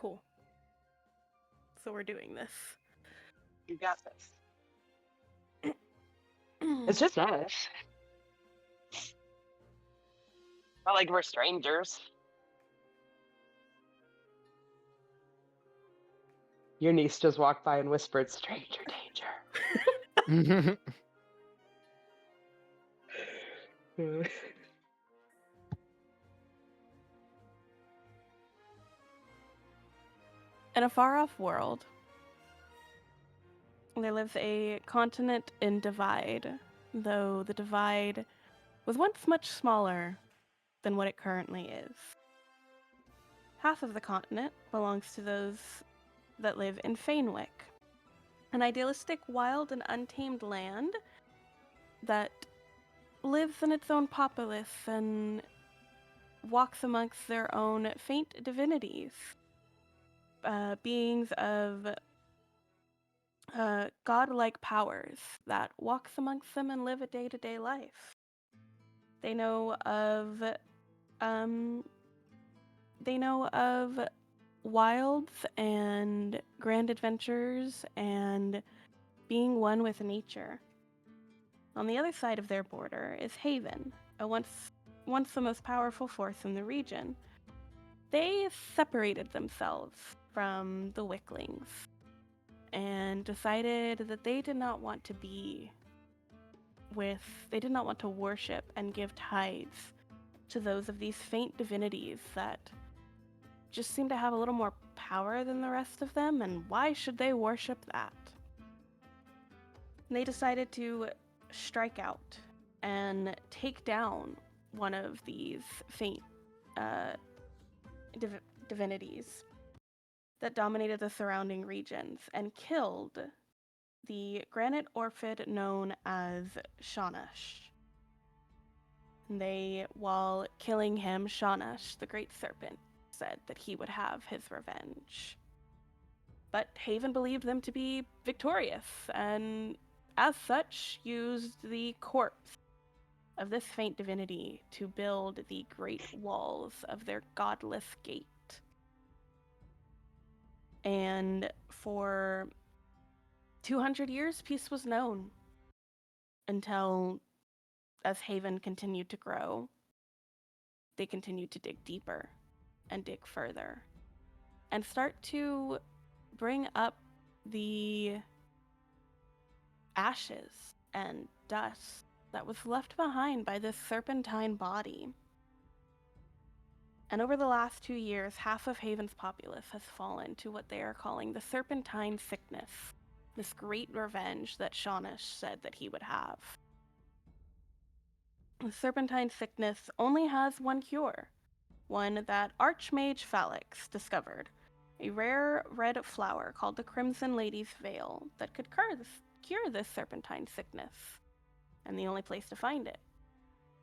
Cool. So we're doing this. You got this. It's just us. Not like we're strangers. Your niece just walked by and whispered, "Stranger danger." In a far-off world, there lives a continent in divide, though the divide was once much smaller than what it currently is. Half of the continent belongs to those that live in Fainwick, an idealistic, wild, and untamed land that lives in its own populace and walks amongst their own faint divinities, beings of godlike powers that walks amongst them and live a day-to-day life. They know of wilds and grand adventures and being one with nature. On the other side of their border is Haven, a once the most powerful force in the region. They separated themselves from the Wicklings and decided that they did not want to worship and give tithes to those of these faint divinities that just seem to have a little more power than the rest of them, and why should they worship that? And they decided to strike out and take down one of these faint divinities that dominated the surrounding regions and killed the granite orphid known as Shawnush. While killing him, Shawnush, the great serpent, said that he would have his revenge. But Haven believed them to be victorious, and as such, used the corpse of this faint divinity to build the great walls of their godless gate. And for 200 years, peace was known until, as Haven continued to grow, they continued to dig deeper and dig further and start to bring up the ashes and dust that was left behind by this serpentine body. And over the last 2 years, half of Haven's populace has fallen to what they are calling the serpentine sickness, this great revenge that Shawnish said that he would have. The serpentine sickness only has one cure, one that Archmage Phalix discovered, a rare red flower called the Crimson Lady's Veil that could cure this serpentine sickness, and the only place to find it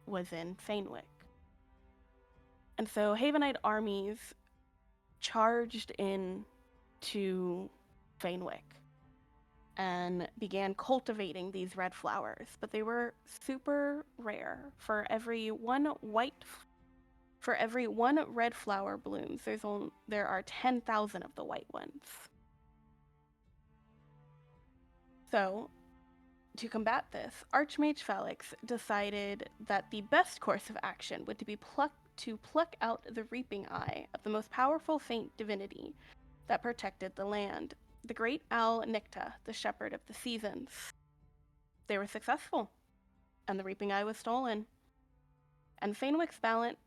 was in Fainwick. And so Havenite armies charged in to Fainwick and began cultivating these red flowers, but they were super rare. For every one red flower blooms, there are 10,000 of the white ones. So, to combat this, Archmage Phalix decided that the best course of action would be to pluck out the reaping eye of the most powerful faint divinity that protected the land, the great owl Nicta, the shepherd of the seasons. They were successful, and the reaping eye was stolen. And Fainwick's balance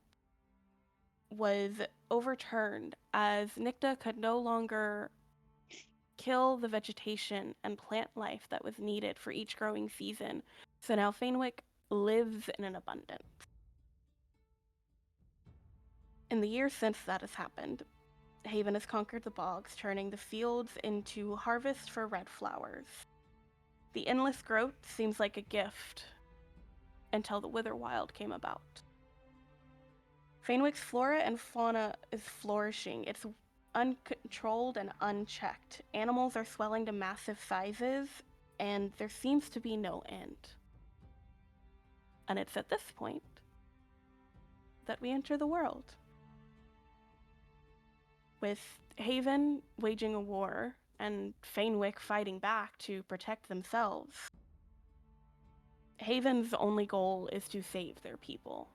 was overturned as Nicta could no longer kill the vegetation and plant life that was needed for each growing season. So now Fainwick lives in an abundance. In the years since that has happened, Haven has conquered the bogs, turning the fields into harvest for red flowers. The endless growth seems like a gift until the Witherwild came about. Fainwick's flora and fauna is flourishing. It's uncontrolled and unchecked. Animals are swelling to massive sizes, and there seems to be no end. And it's at this point that we enter the world, with Haven waging a war and Fainwick fighting back to protect themselves, Haven's only goal is to save their people,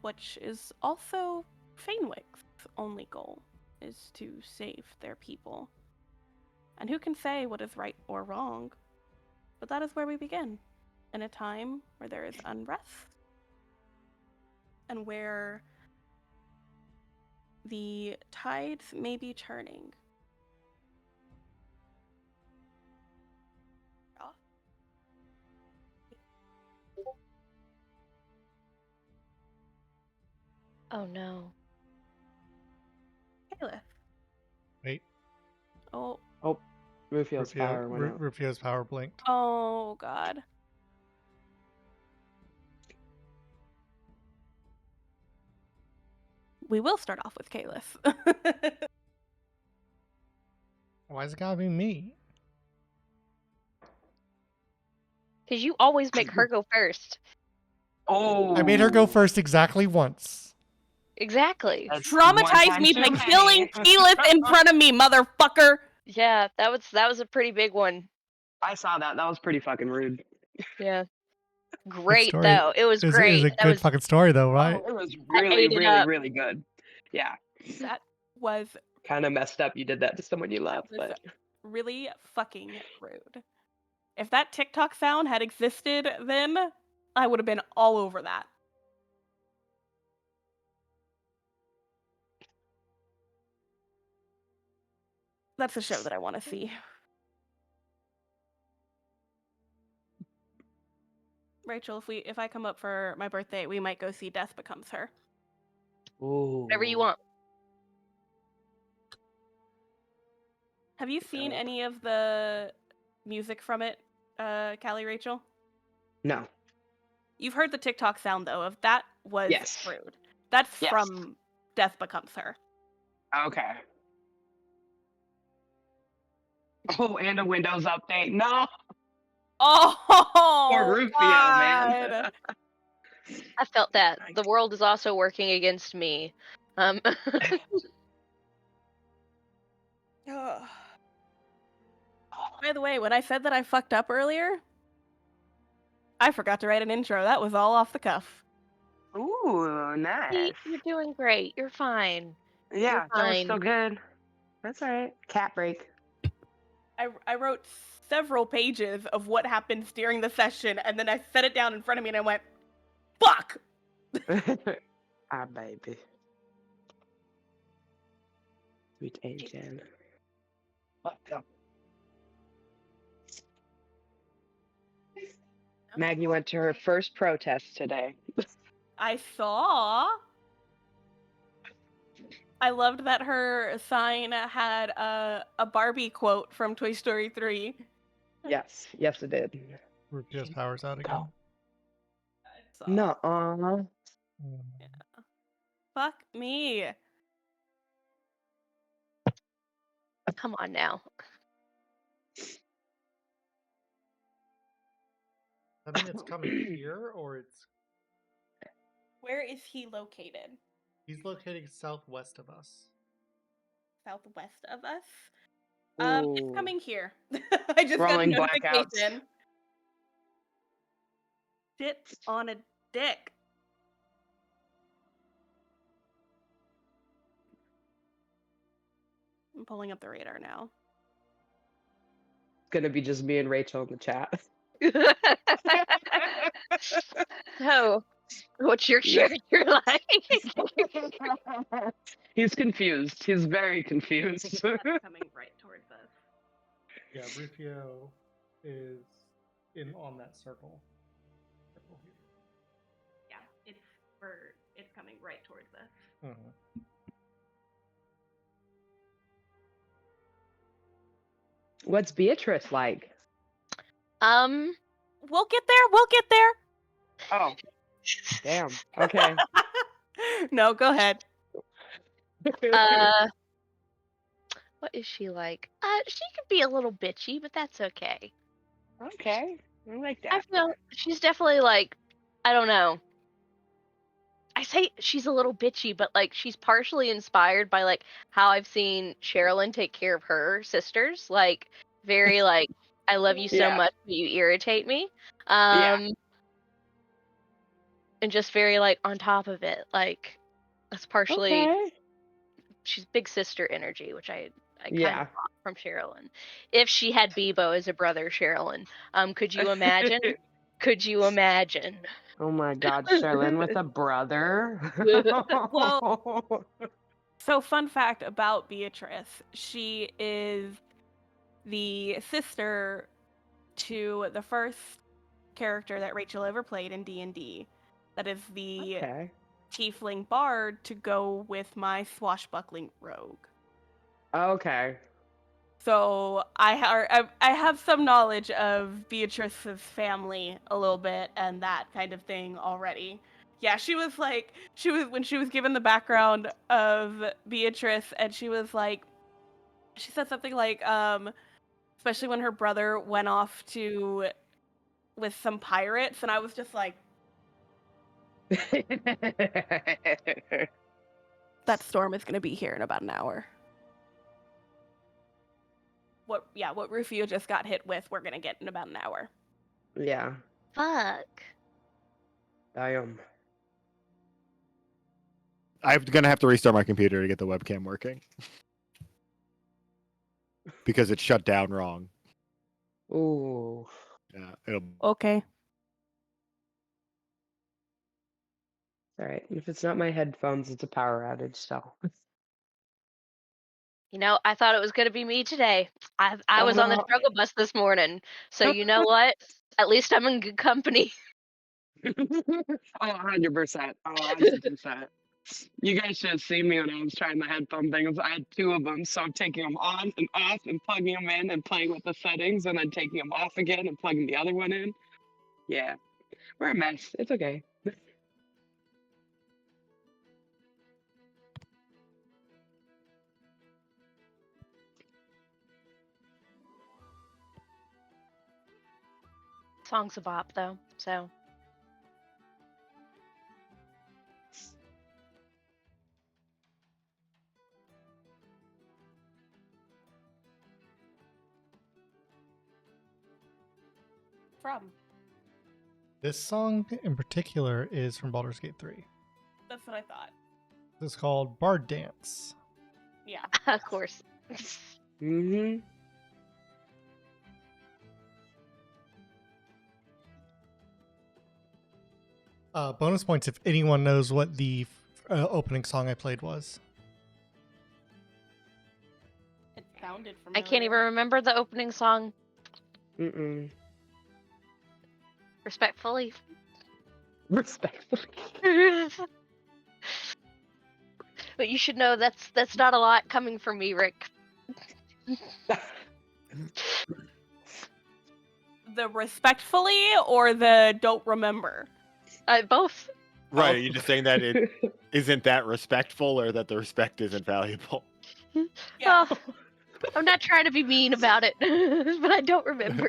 which is also Fainwick's only goal, is to save their people. And who can say what is right or wrong? But that is where we begin, in a time where there is unrest and where the tides may be turning. Oh no. Caliph. Wait. Oh. Oh, Rufio's power went out. Rufio's power blinked. Oh, God. We will start off with Caliph. Why is it gotta be me? Because you always make her go first. Oh, I made her go first exactly once. Exactly. Traumatize me by killing Caliph in front of me, motherfucker. Yeah, that was a pretty big one. I saw that. That was pretty fucking rude. Yeah. Great story. though. It was great. It was a good fucking story though, right? Oh, it was I really, ate it really, up. really good. Yeah. That was Kind of messed up. You did that to someone you love, was but really fucking rude. If that TikTok sound had existed then, I would have been all over that. That's a show that I want to see. Rachel, if I come up for my birthday, we might go see Death Becomes Her. ooh. Whatever you want. Have you seen any of the music from it, Callie Rachel? No. You've heard the TikTok sound though of that was Yes. rude. That's Yes. from Death Becomes Her. Okay. Oh, and a Windows update. No. Oh, Poor Rufio, man. God. I felt that. The world is also working against me. Ugh. By the way, when I said that I fucked up earlier, I forgot to write an intro. That was all off the cuff. Ooh, nice. You're doing great. You're fine. Yeah, that was fine. so good. That's all right. Cat break. I wrote several pages of what happens during the session, and then I set it down in front of me, and I went, "Fuck!" Ah, baby. Sweet Asian. What the? Maggie went to her first protest today. I saw. I loved that her sign had a Barbie quote from Toy Story 3. Yes, yes, it did. Rufio's power's out again. No, Fuck me. Come on now. I mean, it's coming here, or it's Where is he located? he's locating southwest of us. Southwest of us? Ooh. It's coming here. I just Rolling got a blackouts. notification. Sit on a dick. I'm pulling up the radar now. It's gonna be just me and Rachel in the chat. So, what's your character like? He's confused. He's very confused. That's coming right towards us. Yeah, Rufio is on that circle. Yeah, it's coming right towards us. Mm-hmm. What's Beatrice like? We'll get there. Oh, damn. Okay. No, go ahead. What is she like? She could be a little bitchy, but that's okay. Okay. I like that. I feel she's definitely like, I don't know. I say she's a little bitchy, but like she's partially inspired by like how I've seen Sherilyn take care of her sisters. Like very like I love you so Yeah. much, but you irritate me. Yeah. And just very like on top of it. Like that's partially Okay. she's big sister energy, which I kind Yeah. of got from Sherilyn. If she had Bebo as a brother, Sherilyn, could you imagine? Could you imagine? Oh my God, Charlene with a brother. Well, so fun fact about Beatrice, she is the sister to the first character that Rachel ever played in D&D. That is the Okay. tiefling bard to go with my swashbuckling rogue. Okay. So I have some knowledge of Beatrice's family a little bit and that kind of thing already. Yeah, she was when she was given the background of Beatrice, and she said something like, especially when her brother went off with some pirates, and I was just like, that storm is gonna be here in about an hour. What Rufio just got hit with, we're gonna get in about an hour. Yeah. Fuck. Damn. I'm gonna have to restart my computer to get the webcam working because it's shut down wrong. Ooh. Yeah, it'll. Okay. All right. If it's not my headphones, it's a power outage. So. You know, I thought it was gonna be me today. I was on the Oh. struggle bus this morning, so you know what? At least I'm in good company. Oh, 100%. Oh, 100%. You guys should have seen me when I was trying the headphone things. I had two of them, so I'm taking them on and off and plugging them in and playing with the settings, and then taking them off again and plugging the other one in. Yeah, we're a mess. It's okay. Song's a bop though, so From. This song in particular is from Baldur's Gate 3. That's what I thought. It's called Bard Dance. Yeah. of course. Mm-hmm. Bonus points if anyone knows what the opening song I played was. It sounded I familiar. can't even remember the opening song. Mm-mm. Respectfully. Respectfully. But you should know that's not a lot coming from me, Rick. The respectfully or the don't remember? Both. Right, are you just saying that it isn't that respectful, or that the respect isn't valuable? Yeah. Oh, I'm not trying to be mean about it, but I don't remember.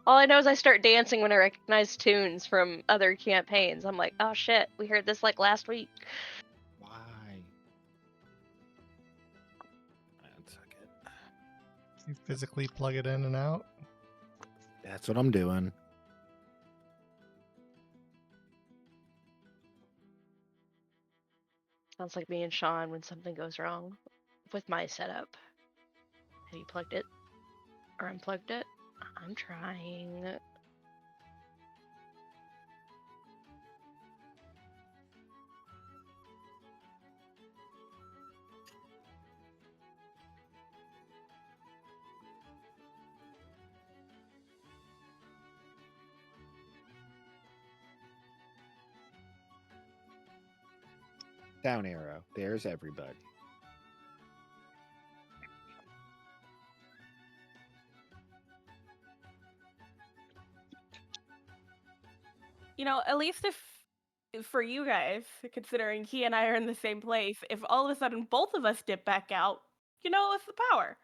All I know is I start dancing when I recognize tunes from other campaigns. I'm like, oh shit, we heard this like last week. Why? That's okay. You physically plug it in and out. That's what I'm doing. Sounds like me and Sean when something goes wrong with my setup. Have you plugged it or unplugged it? I'm trying. Down arrow. There's everybody. You know, at least if for you guys, considering he and I are in the same place, if all of a sudden both of us dip back out, you know, it's the power.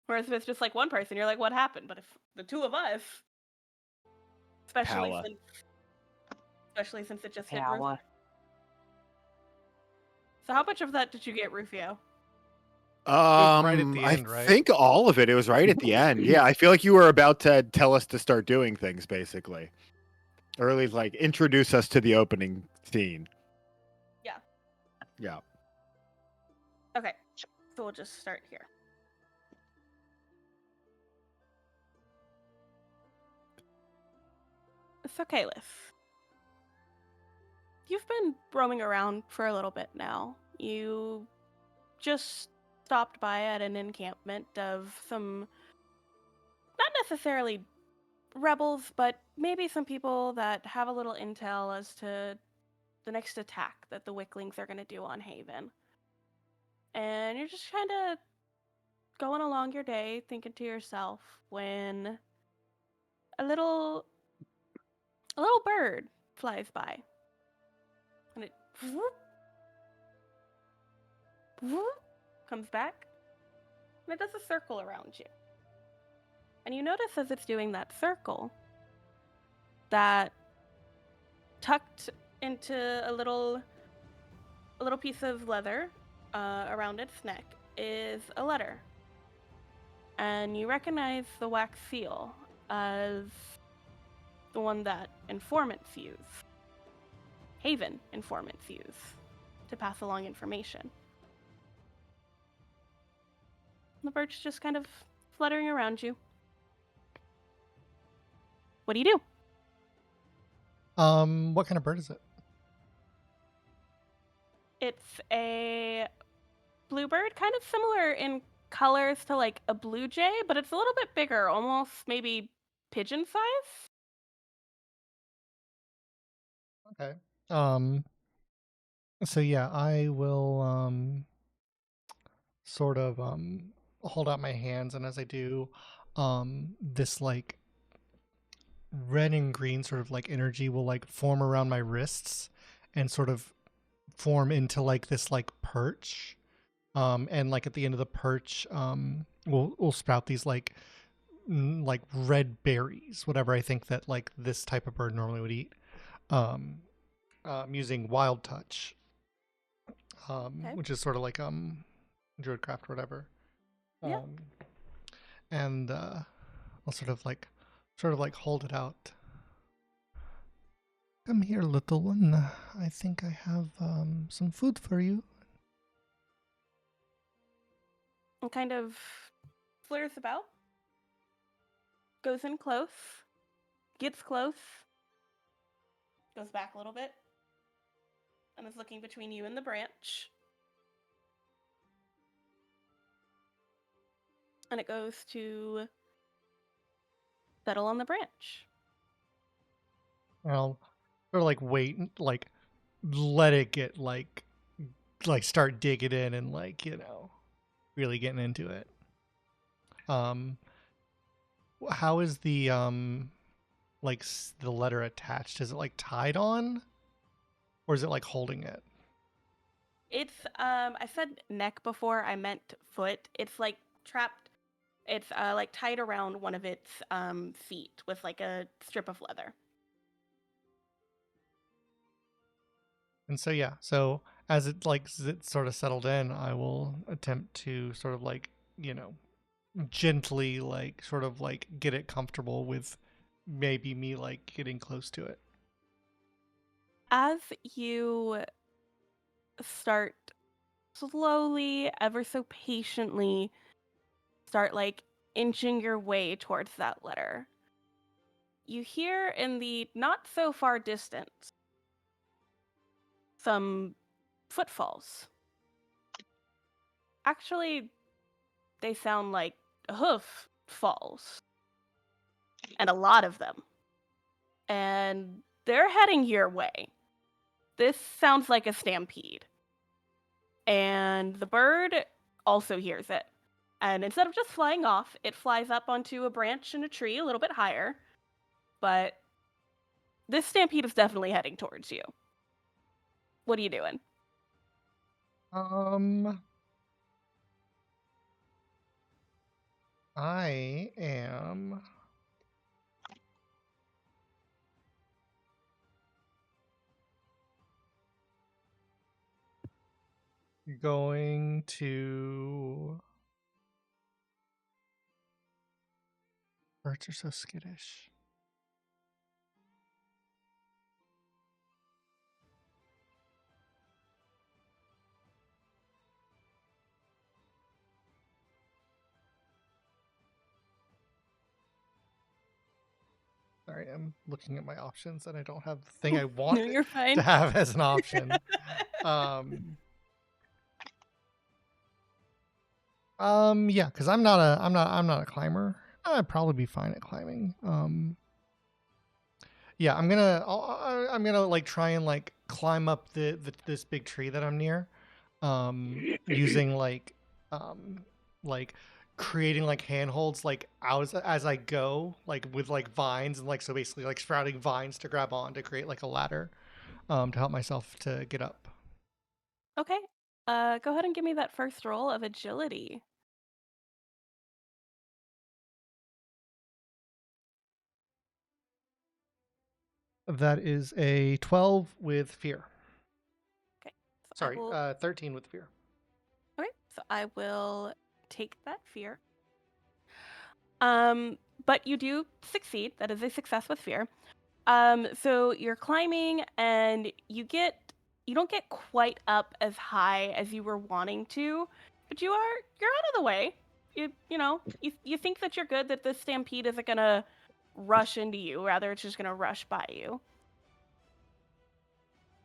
Whereas if it's just like one person, you're like, what happened? But if the two of us, especially Power. since it just hit Rufio. Power. So how much of that did you get, Rufio? right at the I end, right? think all of it. It was right at the end. Yeah, I feel like you were about to tell us to start doing things, basically, or at least like introduce us to the opening scene. Yeah. Yeah. Okay, so we'll just start here. So, Kalis, you've been roaming around for a little bit now. You just stopped by at an encampment of some, not necessarily rebels, but maybe some people that have a little intel as to the next attack that the Wicklings are going to do on Haven. And you're just kind of going along your day, thinking to yourself, when a little bird flies by, and it whoop, whoop, comes back, and it does a circle around you. And you notice as it's doing that circle that tucked into a little piece of leather around its neck is a letter. And you recognize the wax seal as the one that informants use. Haven informants use to pass along information. The bird's just kind of fluttering around you. What do you do? What kind of bird is it? It's a bluebird, kind of similar in colors to like a blue jay, but it's a little bit bigger, almost maybe pigeon size. Okay. So yeah, I will sort of hold out my hands, and as I do, this like red and green sort of like energy will like form around my wrists and sort of form into like this like perch. And like at the end of the perch, we'll sprout these like like red berries, whatever I think that like this type of bird normally would eat. Using wild touch, Okay. which is sort of like druidcraft or whatever. Yeah. And I'll sort of like hold it out. Come here, little one. I think I have some food for you. And kind of flares about, goes in close, gets close, goes back a little bit, and is looking between you and the branch. And it goes to settle on the branch. And I'll sort of like wait, and like let it get like start digging in and like really getting into it. How is the like the letter attached? Is it like tied on, or is it like holding it? It's I said neck before, I meant foot. It's like trapped. It's like tied around one of its feet with like a strip of leather. And so yeah, so as it sort of settled in, I will attempt to sort of like gently like sort of like get it comfortable with maybe me like getting close to it. As you start slowly, ever so patiently, start like inching your way towards that letter, you hear in the not so far distance some footfalls. Actually, they sound like hoof falls, and a lot of them. And they're heading your way. This sounds like a stampede. And the bird also hears it. And instead of just flying off, it flies up onto a branch in a tree a little bit higher. But this stampede is definitely heading towards you. What are you doing? Um I am going to. Birds are so skittish. Sorry, I'm looking at my options and I don't have the thing I No, want you're fine. to have as an option. Yeah, because I'm not a climber. I'd probably be fine at climbing. Yeah, I'm gonna like try and like climb up this big tree that I'm near, using like creating like handholds like as I go, like with like vines and like so basically like sprouting vines to grab on to create like a ladder, to help myself to get up. Okay. Go ahead and give me that first roll of agility. That is a 12 with fear. Okay. So I Sorry, will 13 with fear. Okay, so I will take that fear. But you do succeed. That is a success with fear. So you're climbing and you don't get quite up as high as you were wanting to, but you're out of the way. You think that you're good, that this stampede isn't gonna rush into you, rather it's just gonna rush by you.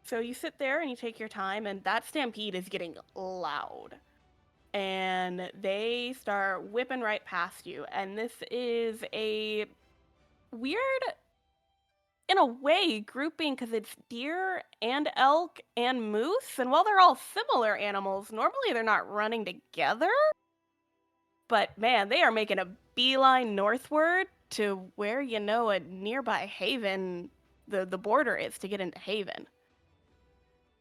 So you sit there and you take your time, and that stampede is getting loud. And they start whipping right past you. And this is a weird, in a way, grouping because it's deer and elk and moose. And while they're all similar animals, normally they're not running together. But man, they are making a beeline northward to where a nearby haven, the border is to get into Haven.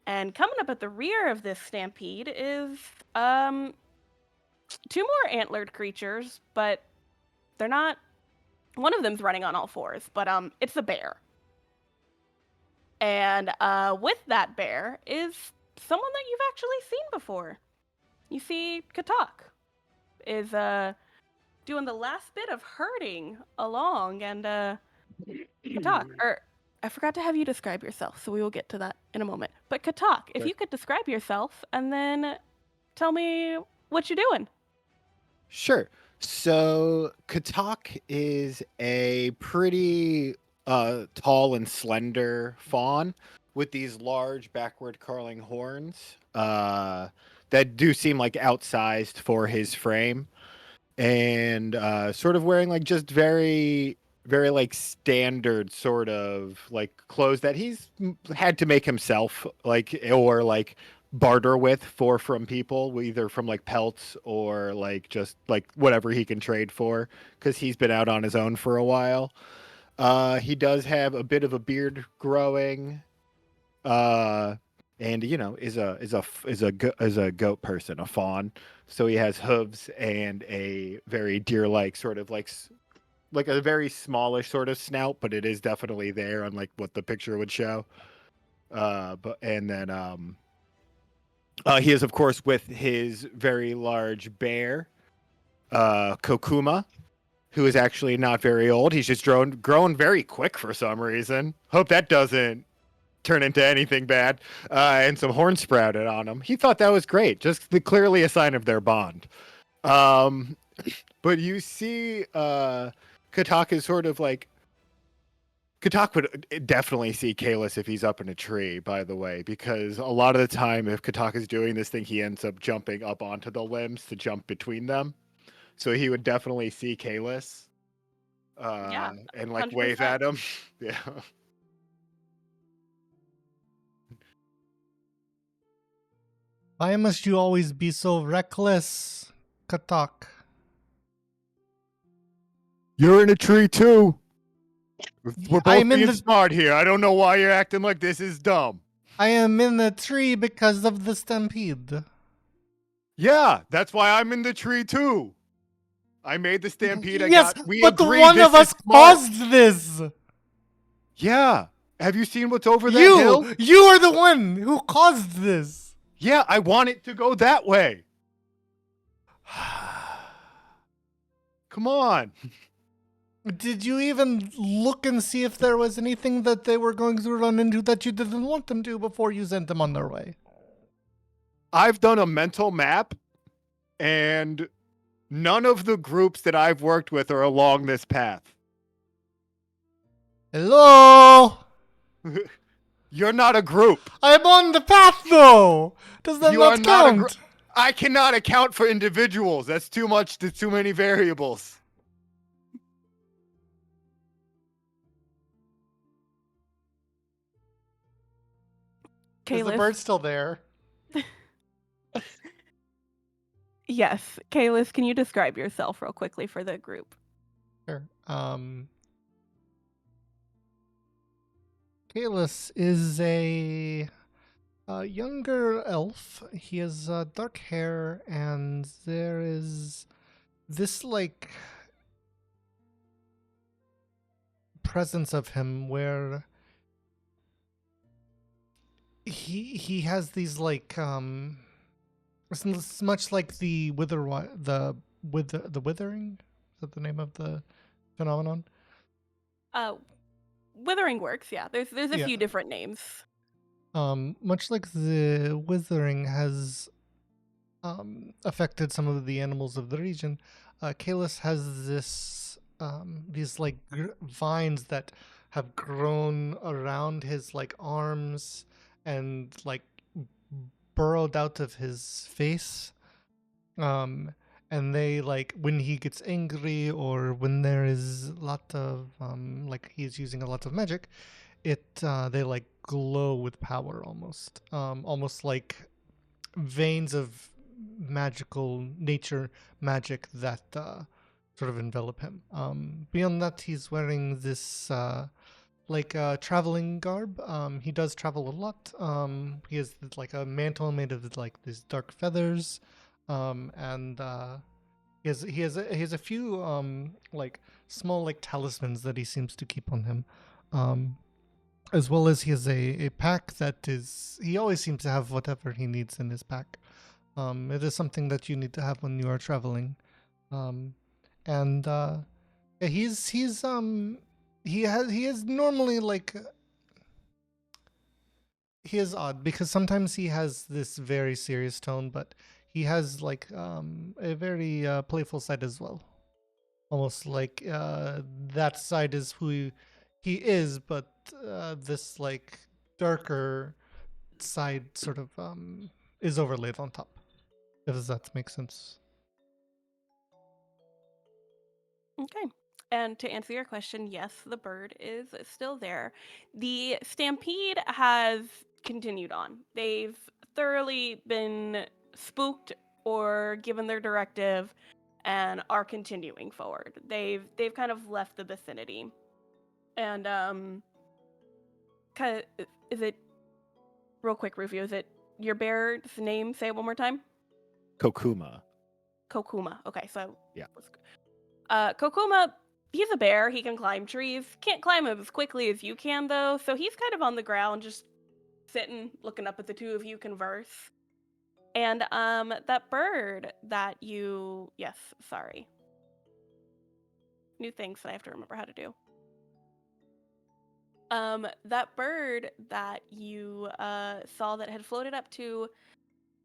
And coming up at the rear of this stampede is two more antlered creatures, but they're not. One of them's running on all fours, but it's a bear. And with that bear is someone that you've actually seen before. You see, Katak is doing the last bit of herding along, and Katak, or I forgot to have you describe yourself, so we will get to that in a moment. But Katak, if Okay. you could describe yourself and then tell me what you're doing. Sure. So Katak is a pretty tall and slender fawn with these large backward curling horns that do seem like outsized for his frame, and sort of wearing like just very like standard sort of like clothes that he's had to make himself, like, or like barter with for from people, either from like pelts or like just like whatever he can trade for, because he's been out on his own for a while. He does have a bit of a beard growing, uh and is a goat person, a fawn. So he has hooves and a very deer-like sort of like a very smallish sort of snout, but it is definitely there, unlike what the picture would show. But and then he is of course with his very large bear, Kokuma, who is actually not very old. He's just grown very quick for some reason. Hope that doesn't turn into anything bad. And some horn sprouted on him. He thought that was great, just clearly a sign of their bond. But you see, Katak is sort of like, Katak would definitely see Kalis if he's up in a tree, by the way, because a lot of the time, if Katak is doing this thing, he ends up jumping up onto the limbs to jump between them. So he would definitely see Kalis, Yeah, and like wave 100%. at him. Yeah. Why must you always be so reckless, Katak? You're in a tree too. We're both I'm in being the smart here. I don't know why you're acting like this is dumb. I am in the tree because of the stampede. Yeah, that's why I'm in the tree too. I made the stampede. Yes, We but agree one this of us is smart. caused this. Yeah. Have you seen what's over that hill? You are the one who caused this. Yeah, I want it to go that way. Come on. Did you even look and see if there was anything that they were going to run into that you didn't want them to before you sent them on their way? I've done a mental map, and none of the groups that I've worked with are along this path. Hello? You're not a group. I'm on the path, though. Does that You are not not a count? I cannot account for individuals. That's too much. Too many variables. Is the Kalis. bird still there? Yes. Kalis, can you describe yourself real quickly for the group? Sure. Kalis is a younger elf. He has dark hair, and there is this like presence of him where he has these like it's much like the withering. Is that the name of the phenomenon? Withering works, yeah. There's a Yeah. few different names. Much like the withering has affected some of the animals of the region, Kalis has these like vines that have grown around his like arms and like burrowed out of his face. And they like when he gets angry or when there is a lot of like he's using a lot of magic, they like glow with power almost like veins of magical nature magic that sort of envelop him. Beyond that, he's wearing this traveling garb. He does travel a lot. He has like a mantle made of like these dark feathers, and he has a few like small like talismans that he seems to keep on him. As well as he has a pack that is he always seems to have whatever he needs in his pack. It is something that you need to have when you are traveling. And yeah, he is normally like he is odd because sometimes he has this very serious tone, but he has like a very playful side as well. Almost like that side is who he is, but this like darker side sort of is overlaid on top. If that makes sense. Okay. And to answer your question, yes, the bird is still there. The stampede has continued on. They've thoroughly been spooked or given their directive and are continuing forward. They've kind of left the vicinity. And is it real quick review? Is it your bear's name? Say it one more time. Kokuma. Kokuma. Okay, so Yeah. Kokuma, he's a bear. He can climb trees. Can't climb them as quickly as you can, though. So he's kind of on the ground, just sitting, looking up at the two of you converse. And that bird that you, yes, sorry, new things that I have to remember how to do. That bird that you saw that had floated up to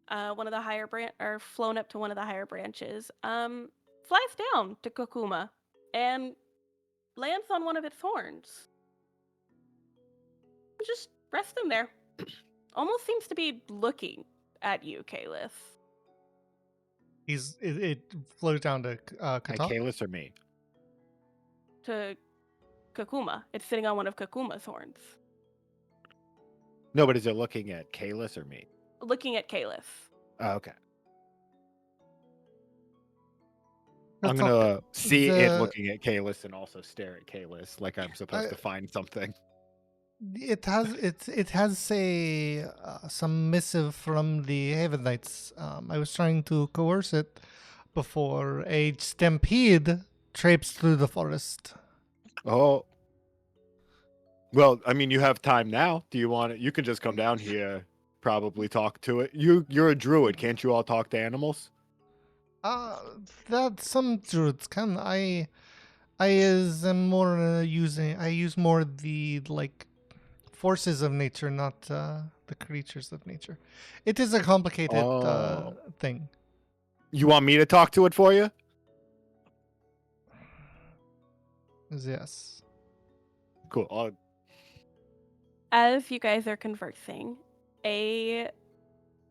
one of the higher or flown up to one of the higher branches, flies down to Kokuma and lands on one of its horns. Just resting there. Almost seems to be looking at you, Kalis. It floated down to Hi, Katak. Kalis or me? To Kokuma. It's sitting on one of Kokuma's horns. No, but is it looking at Kalis or me? Looking at Kalis. Oh, okay. Katak, I'm gonna see it the- looking at Kalis and also stare at Kalis like I'm supposed to find something. It has some missive from the Haven Knights. I was trying to coerce it, before a stampede traipsed through the forest. Oh. Well, I mean, you have time now. Do you want it? You can just come down here, probably talk to it. You're a druid. Can't you all talk to animals? Uh, that some druids can. I am more I use more the like forces of nature, not the creatures of nature. It is a complicated Oh. thing. You want me to talk to it for you? Yes. Cool. As you guys are conversing, a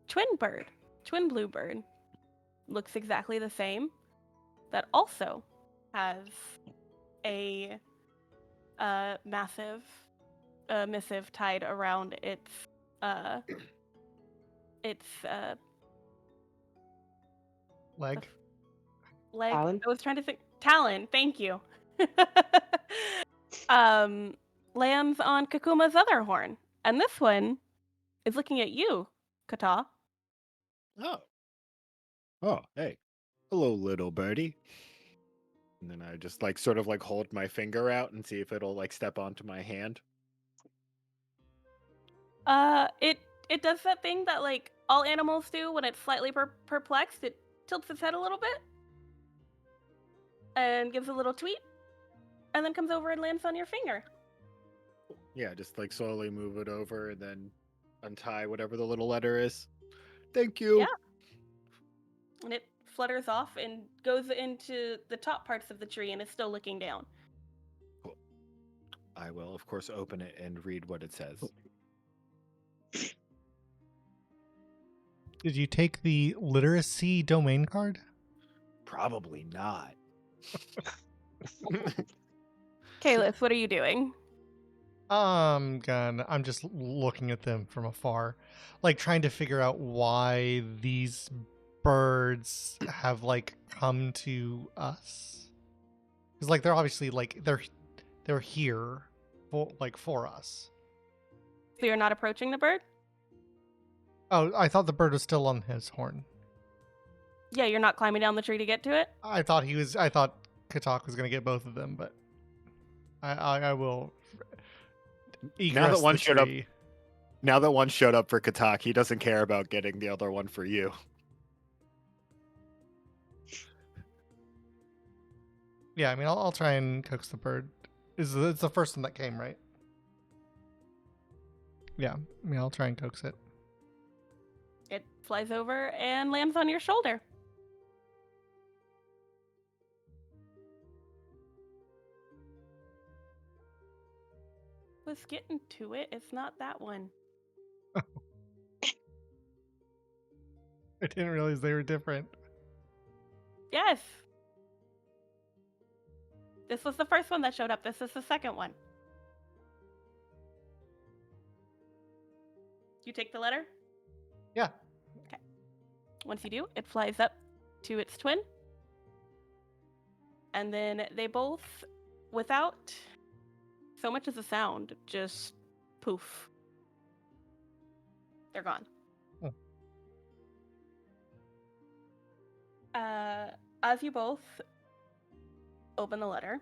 twin bluebird, looks exactly the same, that also has a massive missive tied around its uh, Leg. leg. Talon? I was trying to think. Talon. Thank you. Lands on Kakuma's other horn, and this one is looking at you, Kata. Oh. Oh, hey. Hello, little birdie. And then I just like sort of like hold my finger out and see if it'll like step onto my hand. It does that thing that like all animals do when it's slightly perplexed. It tilts its head a little bit and gives a little tweet, and then comes over and lands on your finger. Yeah, just like slowly move it over and then untie whatever the little letter is. Thank you. Yeah. And it flutters off and goes into the top parts of the tree and is still looking down. Cool. I will, of course, open it and read what it says. Did you take the literacy domain card? Probably not. Kalis, what are you doing? I'm just looking at them from afar, like trying to figure out why these birds have like come to us. Because like they're obviously like they're here for us. So you're not approaching the bird? Oh, I thought the bird was still on his horn. Yeah, you're not climbing down the tree to get to it? I thought Katak was gonna get both of them, but I will Now that one the showed up, tree. now that one showed up for Katak, he doesn't care about getting the other one for you. Yeah, I mean I'll try and coax the bird. It's the first one that came, right? Yeah, I mean I'll try and coax it. It flies over and lands on your shoulder. Was getting to it. It's not that one. I didn't realize they were different. Yes. This was the first one that showed up. This is the second one. You take the letter? Yeah. Okay. Once you do, it flies up to its twin. And then they both, without so much as a sound, just poof. They're gone. Oh. As you both open the letter,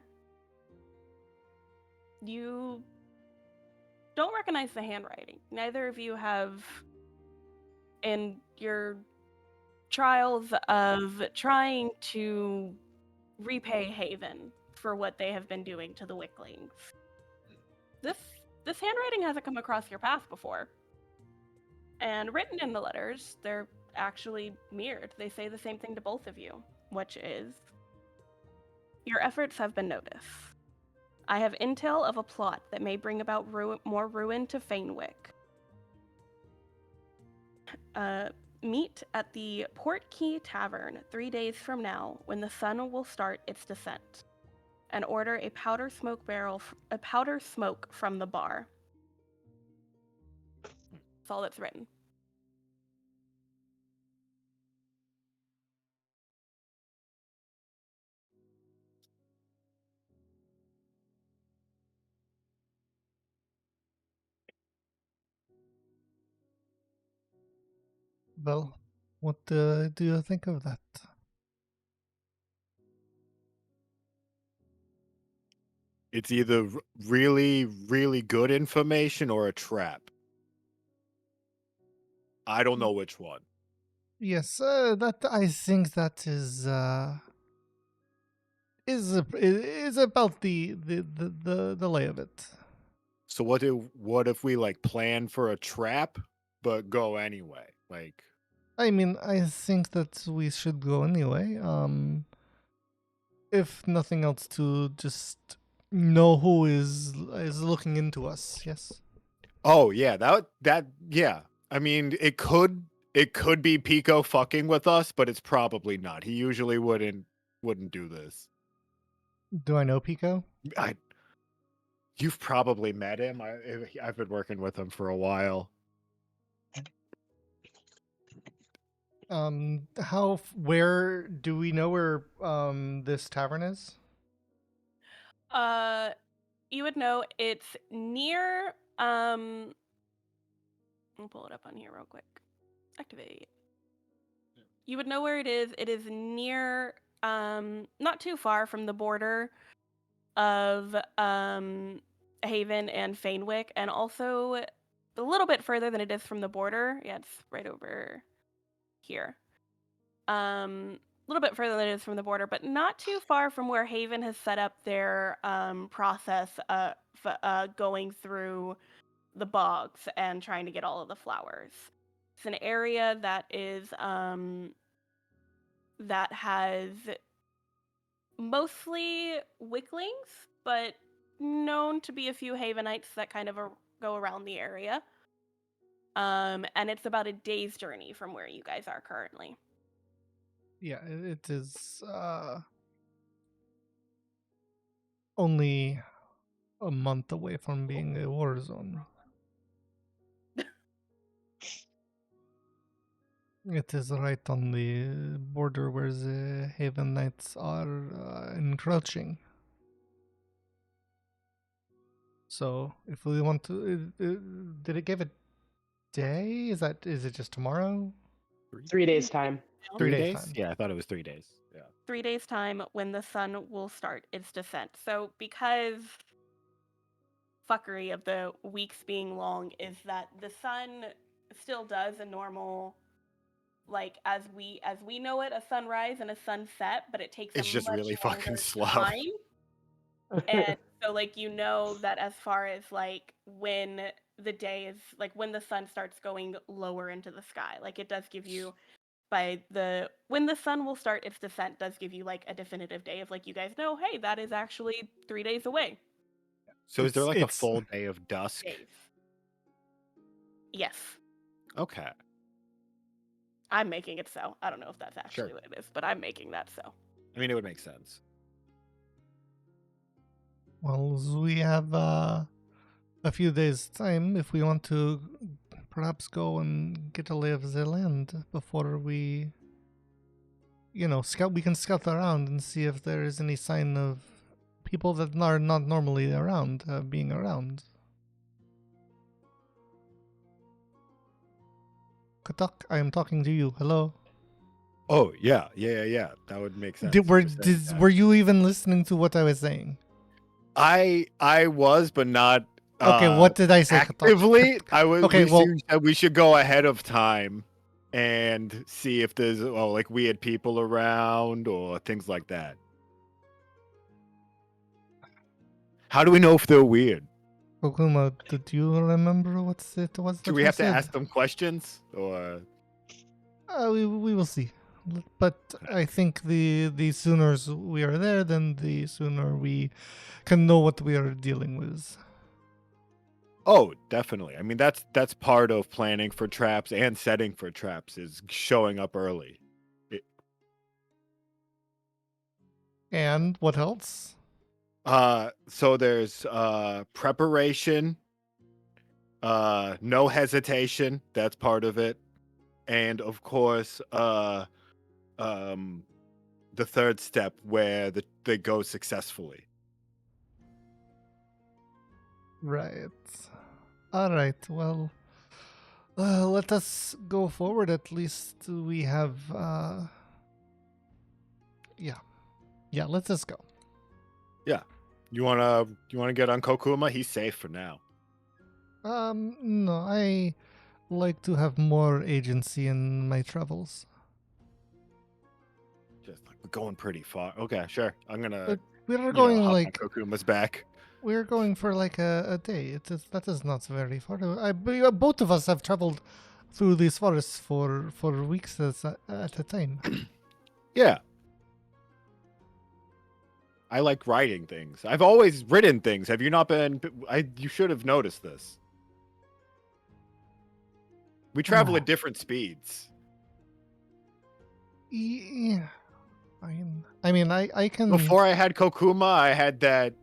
you don't recognize the handwriting. Neither of you have, in your trials of trying to repay Haven for what they have been doing to the Wicklings, this handwriting hasn't come across your path before. And written in the letters, they're actually mirrored. They say the same thing to both of you, which is, your efforts have been noticed. I have intel of a plot that may bring about more ruin to Fanewick. Meet at the Port Key Tavern 3 days from now when the sun will start its descent, and order a powder smoke from the bar. That's all that's written. Well, what do you think of that? It's either really, really good information or a trap. I don't know which one. Yes, that I think that is about the lay of it. So what if we like plan for a trap but go anyway? Like, I mean, I think that we should go anyway. If nothing else, to just know who is looking into us. Yes. oh yeah, that yeah. I mean, it could be Pico fucking with us, but it's probably not. He usually wouldn't do this. Do I know Pico? You've probably met him. I've been working with him for a while. Where do we know where this tavern is? You would know it's near. I'll pull it up on here real quick. Activate. You would know where it is. It is near, not too far from the border of Haven and Fanewick, and also a little bit further than it is from the border. Yeah, it's right over here. A little bit further than it is from the border, but not too far from where Haven has set up their process going through the bogs and trying to get all of the flowers. It's an area that is that has mostly Wicklings, but known to be a few Havenites that kind of go around the area. And it's about a day's journey from where you guys are currently. Yeah, it is only a month away from being a war zone. It is right on the border where the Haven Knights are encroaching. So, if we want to, did it give a day? Is it just tomorrow? 3 days time. 3 days days? time. Yeah, I thought it was 3 days. Yeah. 3 days' time when the sun will start its descent. So, because fuckery of the weeks being long is that the sun still does a normal, like as we know it, a sunrise and a sunset, but it takes It's a just much really longer fucking slow. time. And so like you know that as far as like when the day is like when the sun starts going lower into the sky, like it does give you when the sun will start its descent does give you like a definitive day of like you guys know, hey, that is actually 3 days away. So is there like a It's- full day of dusk? Days. Yes. Okay. I'm making it so. I don't know if that's actually Sure. what it is, but I'm making that so. I mean, it would make sense. Well, we have a few days' time if we want to perhaps go and get a lay of the land before we, scout. We can scout around and see if there is any sign of people that are not normally around being around. Katak, I am talking to you. Hello. Oh yeah. That would make sense. Were you even listening to what I was saying? I was, but not. Okay, what did I say? Katak? Actively, I was. Okay, we should go ahead of time and see if there's like weird people around or things like that. How do we know if they're weird? Kokuma, did you remember what it was? Do we have to ask them questions or? We will see. But I think the sooner we are there, then the sooner we can know what we are dealing with. Oh, definitely. I mean, that's part of planning for traps and setting for traps is showing up early. And what else? So there's preparation, no hesitation. That's part of it, and of course, the third step where they go successfully. Right. All right. Well, let us go forward. At least we have. Yeah. Let us go. Yeah. You wanna get on Kokuma? He's safe for now. No, I like to have more agency in my travels. Just like we're going pretty far. Okay, sure. I'm gonna But we're going hop like on Kokuma's back. we're going for like a day. That is not very far. Both of us have traveled through these forests for weeks at a time. Yeah. I like riding things. I've always ridden things. Have you not been? You should have noticed this. We travel at different speeds. Yeah, I mean, I can. Before I had Kokuma, I had that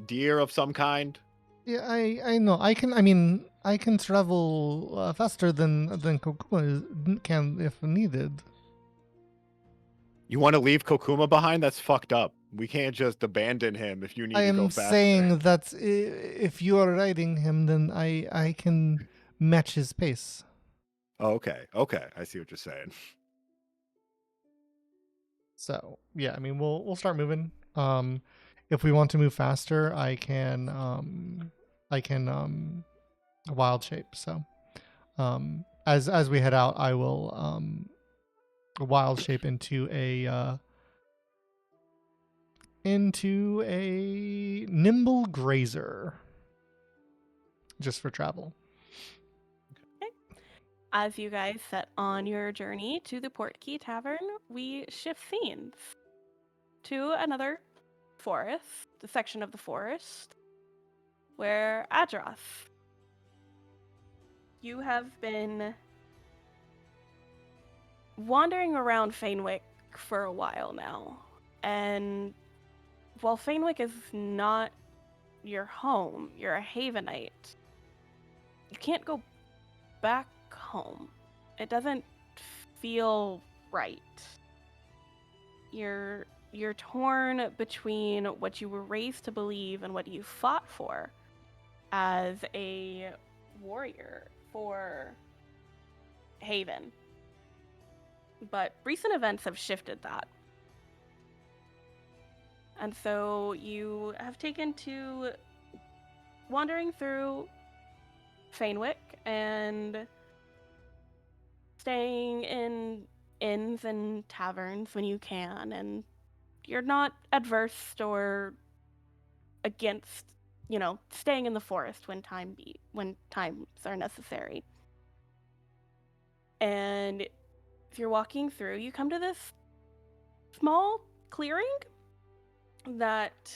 deer of some kind. Yeah, I know. I mean, I can travel faster than Kokuma can if needed. You want to leave Kokuma behind? That's fucked up. We can't just abandon him if you need I to go am faster. saying that if you are riding him, then I can match his pace. Oh, okay. Okay. I see what you're saying. So yeah, I mean, we'll start moving. If we want to move faster, I can wild shape. So as we head out, I will wild shape into a nimble grazer, just for travel. As you guys set on your journey to the Portkey Tavern, we shift scenes to another forest, the section of the forest where Adros, you have been wandering around Fainwick for a while now. And while Fainwick is not your home, you're a Havenite, you can't go back home. It doesn't feel right. You're torn between what you were raised to believe and what you fought for as a warrior for Haven. But recent events have shifted that. And so you have taken to wandering through Fainwick and staying in inns and taverns when you can, and you're not adverse or against, staying in the forest when times are necessary. And if you're walking through, you come to this small clearing that,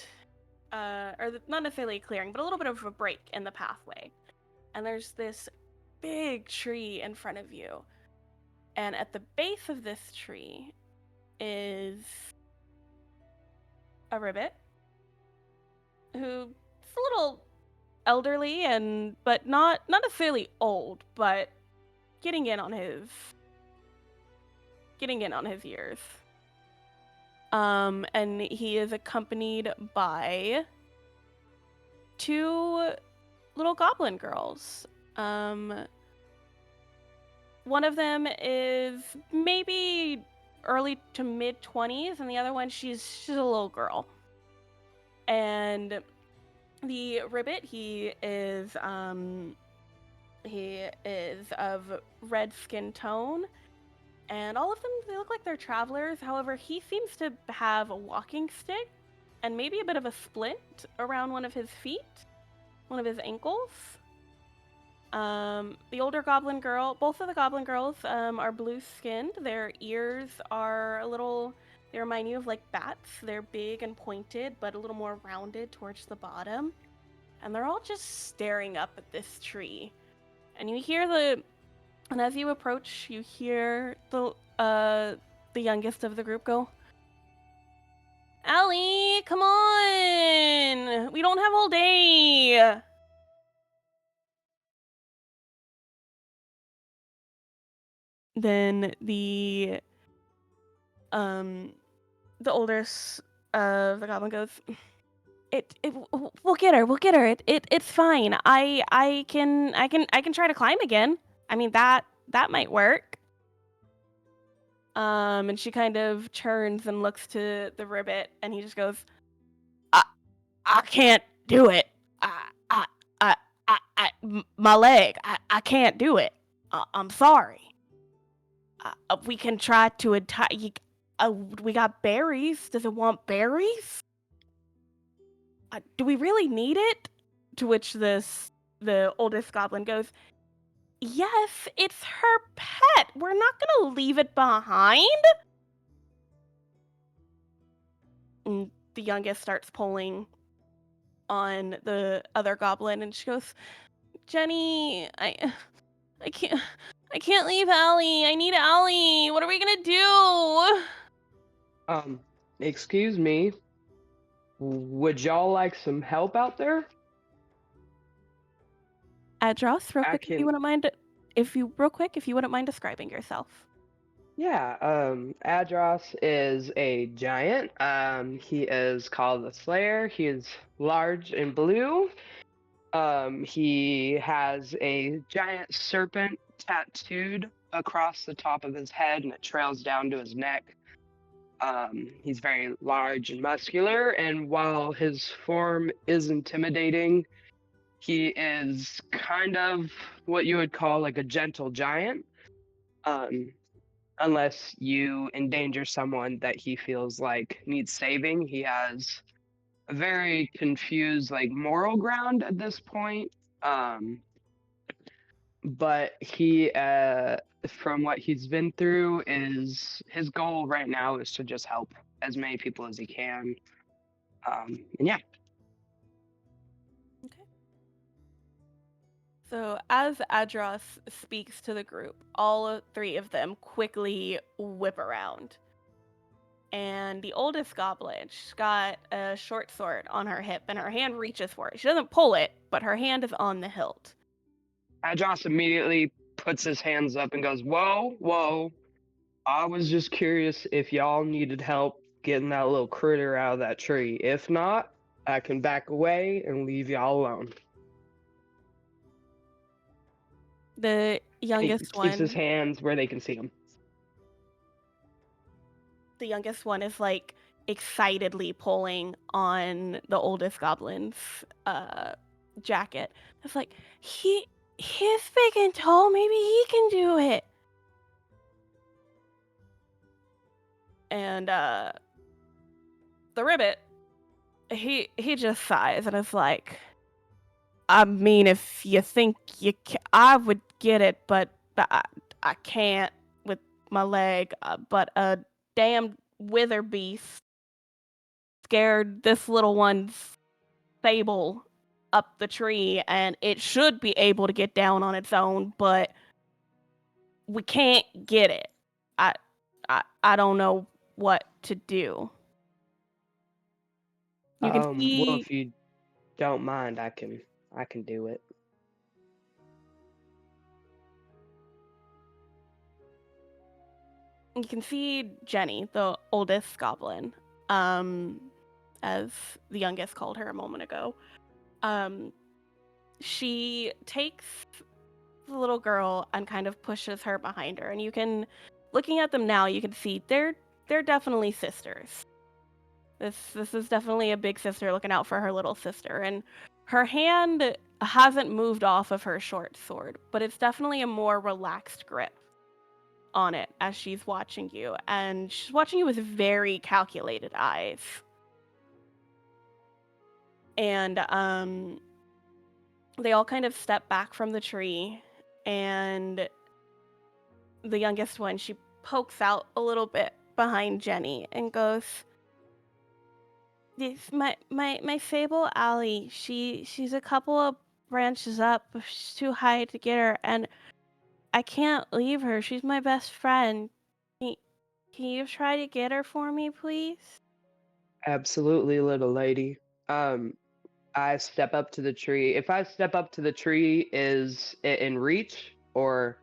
not necessarily a clearing, but a little bit of a break in the pathway. And there's this big tree in front of you. And at the base of this tree is a ribbit who's a little elderly but not necessarily old, but getting in on his years. And he is accompanied by two little goblin girls. One of them is maybe early to mid 20s, and the other one she's a little girl. And the ribbit, he is of red skin tone, and all of them, they look like they're travelers. However, he seems to have a walking stick and maybe a bit of a splint around one of his feet, one of his ankles. The older goblin girl, both of the goblin girls are blue skinned. Their ears are they remind you of like bats. They're big and pointed, but a little more rounded towards the bottom. And they're all just staring up at this tree. And and as you approach, you hear the youngest of the group go, "Allie, come on! We don't have all day!" Then the oldest of the goblin goes, we'll get her. It's fine. I can try to climb again. I mean, that might work. And she kind of turns and looks to the ribbit, and he just goes, I can't do it. My leg. I can't do it. I'm sorry. We can try to we got berries. Does it want berries? Do we really need it? To which the oldest goblin goes, yes, it's her pet. We're not gonna leave it behind. And the youngest starts pulling on the other goblin, and she goes, Jenny, I can't leave Allie. I need Allie. What are we gonna do? Excuse me. Would y'all like some help out there? Adros, real I quick, if you can. wouldn't mind, if you wouldn't mind describing yourself. Yeah, Adros is a giant. He is called the Slayer. He is large and blue. He has a giant serpent tattooed across the top of his head, and it trails down to his neck. He's very large and muscular, and while his form is intimidating, he is kind of what you would call like a gentle giant. Um, unless you endanger someone that he feels like needs saving, he has a very confused like moral ground at this point. But he from what he's been through, is his goal right now is to just help as many people as he can. And yeah. Okay. So as Adros speaks to the group, all three of them quickly whip around. And the oldest goblin, she's got a short sword on her hip, and her hand reaches for it. She doesn't pull it, but her hand is on the hilt. Adros immediately puts his hands up and goes, whoa, whoa. I was just curious if y'all needed help getting that little critter out of that tree. If not, I can back away and leave y'all alone. The He youngest keeps his one, hands where they can see him. the youngest one is like excitedly pulling on the oldest goblin's jacket. It's like, he's big and tall, maybe he can do it. And the ribbit, he just sighs and is like, I mean, if you think you can, I would get it, but I can't with my leg. But a damn wither beast scared this little one's sable up the tree, and it should be able to get down on its own, but we can't get it. I don't know what to do. You can Well, see if you don't mind, I can do it. Jenny, the oldest goblin, as the youngest called her a moment ago. She takes the little girl and kind of pushes her behind her, and you can, looking at them now, you can see they're definitely sisters. This is definitely a big sister looking out for her little sister, and her hand hasn't moved off of her short sword, but it's definitely a more relaxed grip on it as she's watching you, and she's watching you with very calculated eyes. And they all kind of step back from the tree, and the youngest one, she pokes out a little bit behind Jenny and goes, "This my fable Allie. She's a couple of branches up. She's too high to get her, and I can't leave her. She's my best friend. Can you try to get her for me, please?" Absolutely, little lady. I step up to the tree. If I step up to the tree, is it in reach or?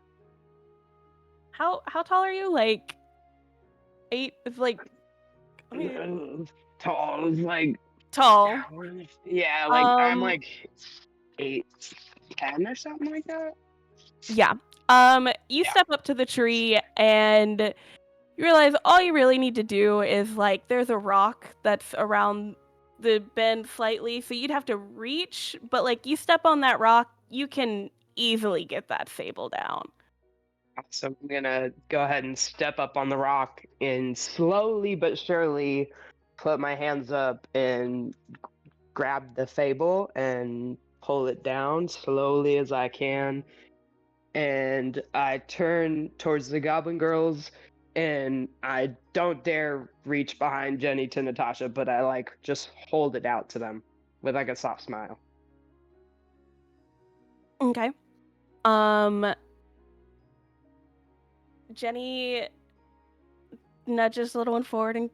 How tall are you? Like 8? It's like, I mean, Tall, like tall. yeah, like I'm Um, like 8'10" or something like that. yeah. You Yeah. step up to the tree and you realize all you really need to do is, like, there's a rock that's around the bend slightly, so you'd have to reach, but like you step on that rock, you can easily get that sable down. So I'm gonna go ahead and step up on the rock and slowly but surely put my hands up and grab the fable and pull it down slowly as I can. And I turn towards the goblin girls and I don't dare reach behind Jenny to Natasha, but I like just hold it out to them with like a soft smile. Okay. Jenny nudges the little one forward and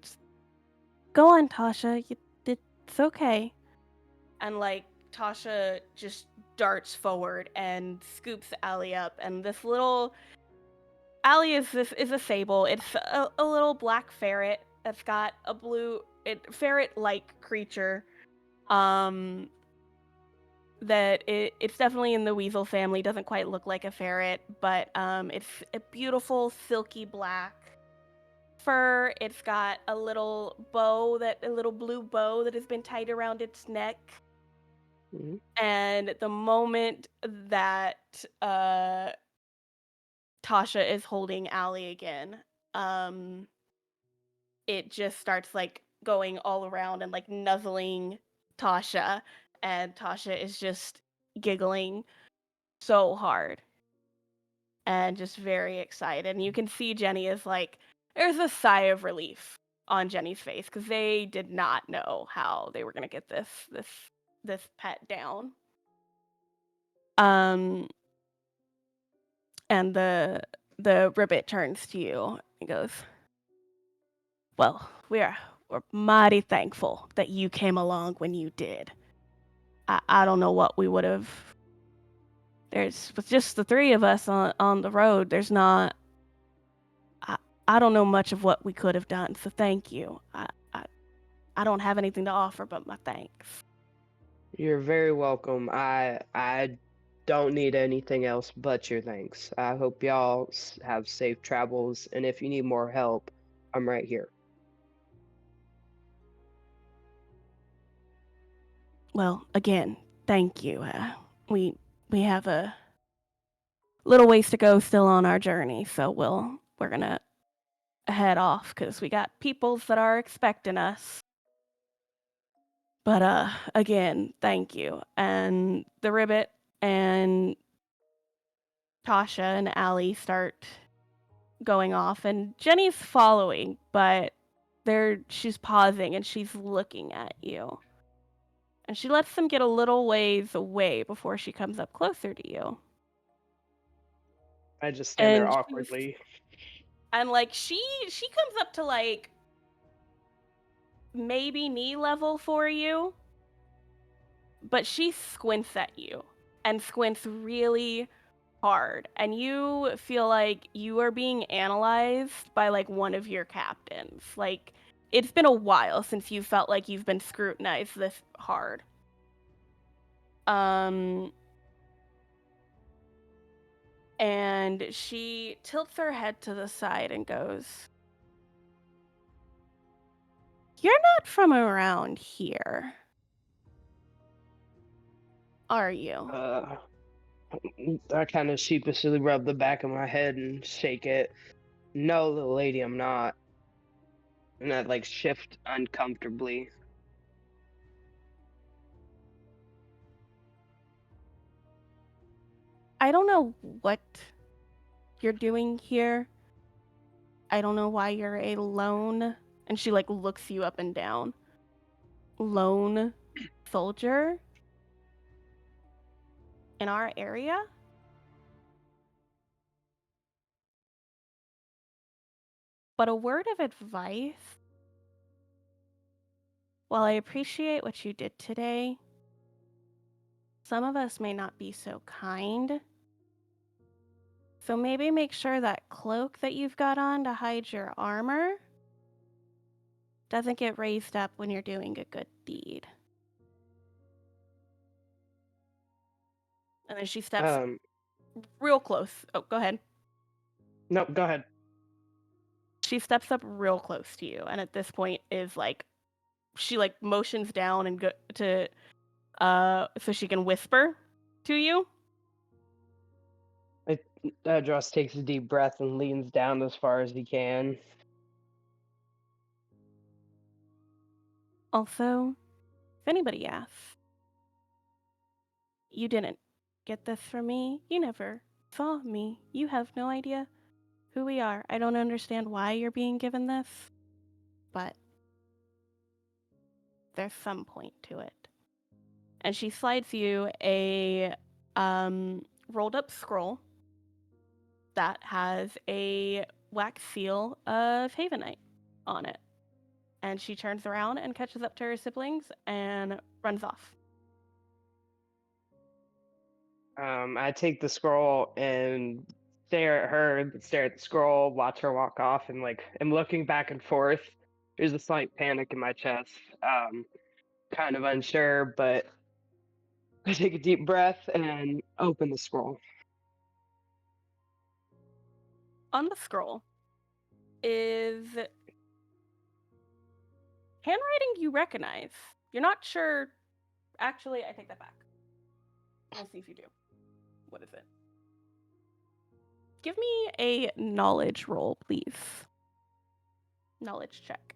go on, Tasha. It's okay. And like Tasha just darts forward and scoops Allie up, and this little Allie is a sable. It's a little black ferret that's got a blue ferret-like creature. That it's definitely in the weasel family. Doesn't quite look like a ferret, but it's a beautiful silky black fur. It's got a little blue bow that has been tied around its neck. Mm-hmm. And the moment that Tasha is holding Allie again, it just starts like going all around and like nuzzling Tasha, and Tasha is just giggling so hard and just very excited. And you can see Jenny is like, there's a sigh of relief on Jenny's face because they did not know how they were gonna get this pet down. And the ribbit turns to you and goes, well, we're mighty thankful that you came along when you did. I don't know what we would have. With just the three of us on the road, there's not. I don't know much of what we could have done, so thank you. I don't have anything to offer but my thanks. You're very welcome. I don't need anything else but your thanks. I hope y'all have safe travels, and if you need more help, I'm right here. Well, again, thank you. We have a little ways to go still on our journey, so we're gonna head off because we got peoples that are expecting us. But again, thank you. And the ribbit and Tasha and Allie start going off, and Jenny's following, but she's pausing and she's looking at you. And she lets them get a little ways away before she comes up closer to you. I just stand there And awkwardly. like she comes up to like maybe knee level for you, but she squints at you and squints really hard, and you feel like you are being analyzed by like one of your captains. Like it's been a while since you felt like you've been scrutinized this hard. And she tilts her head to the side and goes, "You're not from around here, are you?" I kind of sheepishly rub the back of my head and shake it. No, little lady, I'm not. And I like shift uncomfortably. I don't know what you're doing here. I don't know why you're a lone, and she like looks you up and down, lone soldier in our area. But a word of advice, while I appreciate what you did today, some of us may not be so kind. So maybe make sure that cloak that you've got on to hide your armor doesn't get raised up when you're doing a good deed. And then she steps real close. Oh, go ahead. No, go ahead. She steps up real close to you, and at this point is like she like motions down and go to so she can whisper to you. Dross takes a deep breath and leans down as far as he can. Also, if anybody asks, you didn't get this from me. You never saw me. You have no idea who we are. I don't understand why you're being given this, but there's some point to it. And she slides you a rolled up scroll that has a wax seal of Havenite on it. And she turns around and catches up to her siblings and runs off. I take the scroll and stare at her, stare at the scroll, watch her walk off, and like am looking back and forth. There's a slight panic in my chest. Kind of unsure, but I take a deep breath and open the scroll. On the scroll is handwriting you recognize. You're not sure. Actually, I take that back. We'll see if you do. What is it? Give me a knowledge roll, please. Knowledge check.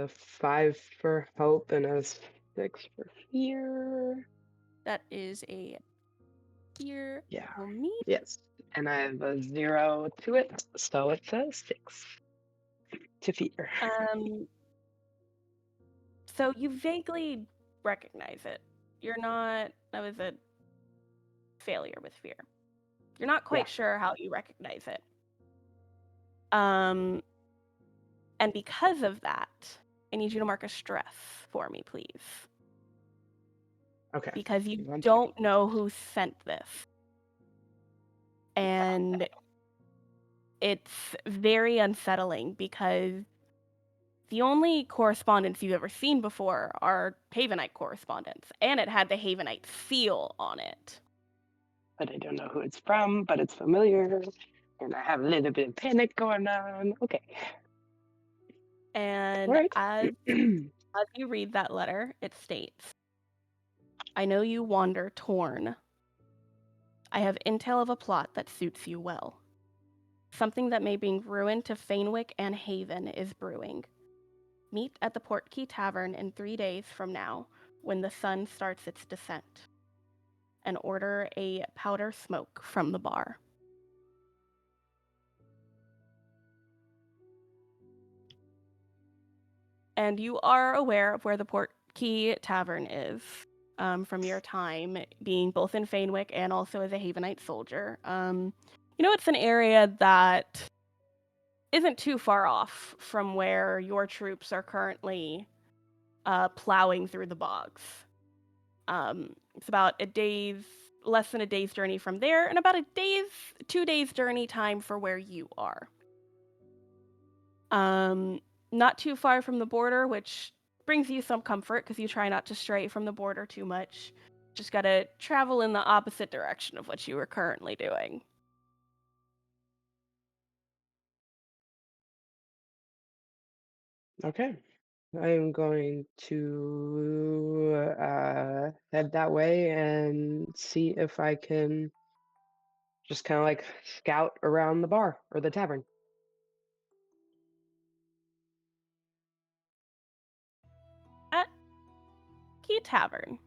5 for hope and a 6 for fear. That is a fear Yeah. for me. Yes. And I have a 0 to it, so it's a 6 to fear. So you vaguely recognize it. You're not. That was a failure with fear. You're not quite sure how you recognize it. And because of that, I need you to mark a stress for me, please. Okay. Because you One don't know who sent this. And it's very unsettling because the only correspondence you've ever seen before are Havenite correspondence, and it had the Havenite seal on it. But I don't know who it's from, but it's familiar, and I have a little bit of panic going on. Okay. And All right. as you read that letter, it states, I know you wander torn. I have intel of a plot that suits you well. Something that may bring ruin to Fainwick and Haven is brewing. Meet at the Portkey Tavern in 3 days from now, when the sun starts its descent, and order a powder smoke from the bar. And you are aware of where the Portkey Tavern is from your time being both in Fainwick and also as a Havenite soldier. It's an area that isn't too far off from where your troops are currently plowing through the bogs. It's about less than a day's journey from there, and about 2 days journey time for where you are. Not too far from the border, which brings you some comfort because you try not to stray from the border too much. Just gotta travel in the opposite direction of what you were currently doing. Okay. I am going to head that way and see if I can just kind of like scout around the bar or the tavern. At Key Tavern.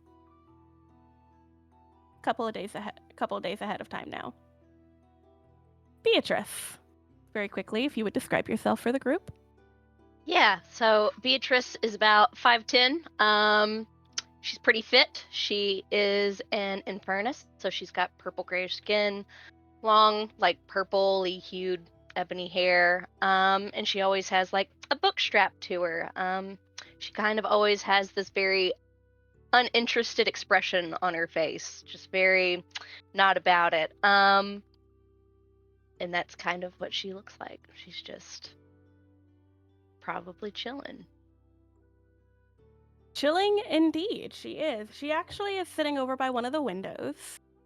Couple of days ahead of time now. Beatrice. Very quickly, if you would describe yourself for the group. Yeah, so Beatrice is about 5'10". She's pretty fit. She is an Infernus, so she's got purple grayish skin, long, like purpley hued ebony hair. And she always has like a book strapped to her. She kind of always has this very uninterested expression on her face, just very not about it. And that's kind of what she looks like. She's just probably chilling. Chilling indeed, she is. She actually is sitting over by one of the windows.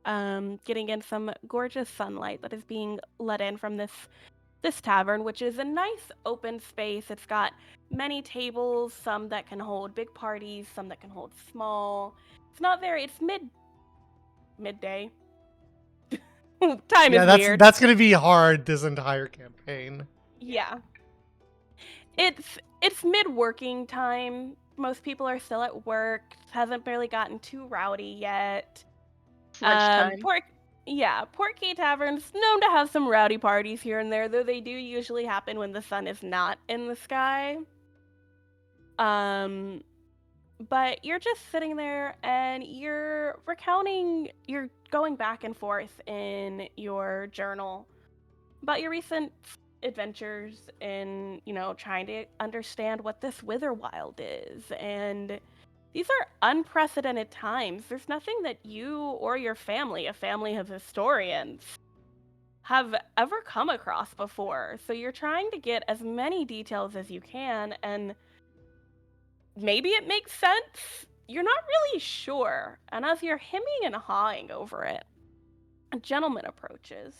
getting in some gorgeous sunlight that is being let in from this tavern, which is a nice open space. It's got many tables, some that can hold big parties, some that can hold small. It's not very. It's midday. Time Yeah, is weird. that's gonna be hard this entire campaign. Yeah. It's mid-working time. Most people are still at work. Hasn't barely gotten too rowdy yet. It's lunchtime. Portkey Tavern's known to have some rowdy parties here and there, though they do usually happen when the sun is not in the sky. But you're just sitting there and you're going back and forth in your journal about your recent adventures in, trying to understand what this Witherwild is. And these are unprecedented times. There's nothing that you or your family, a family of historians, have ever come across before. So you're trying to get as many details as you can, and maybe it makes sense. You're not really sure. And as you're hemming and hawing over it, a gentleman approaches.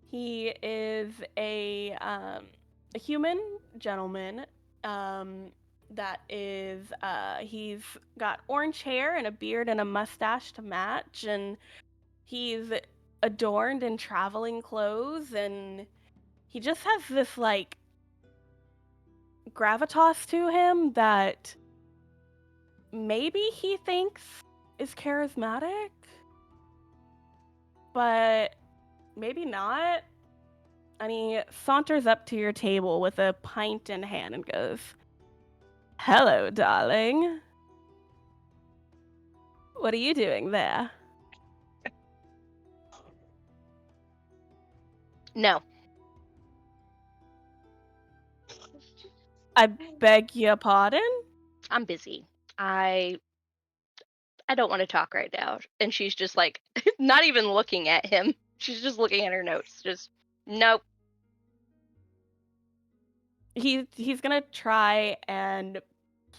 He is a human gentleman that is he's got orange hair and a beard and a mustache to match, and he's adorned in traveling clothes, and he just has this like gravitas to him that maybe he thinks is charismatic, but maybe not. And he saunters up to your table with a pint in hand and goes, "Hello, darling. What are you doing there?" No. "I beg your pardon?" I'm busy. I don't want to talk right now. And she's just like not even looking at him. She's just looking at her notes. Just nope. He's gonna try and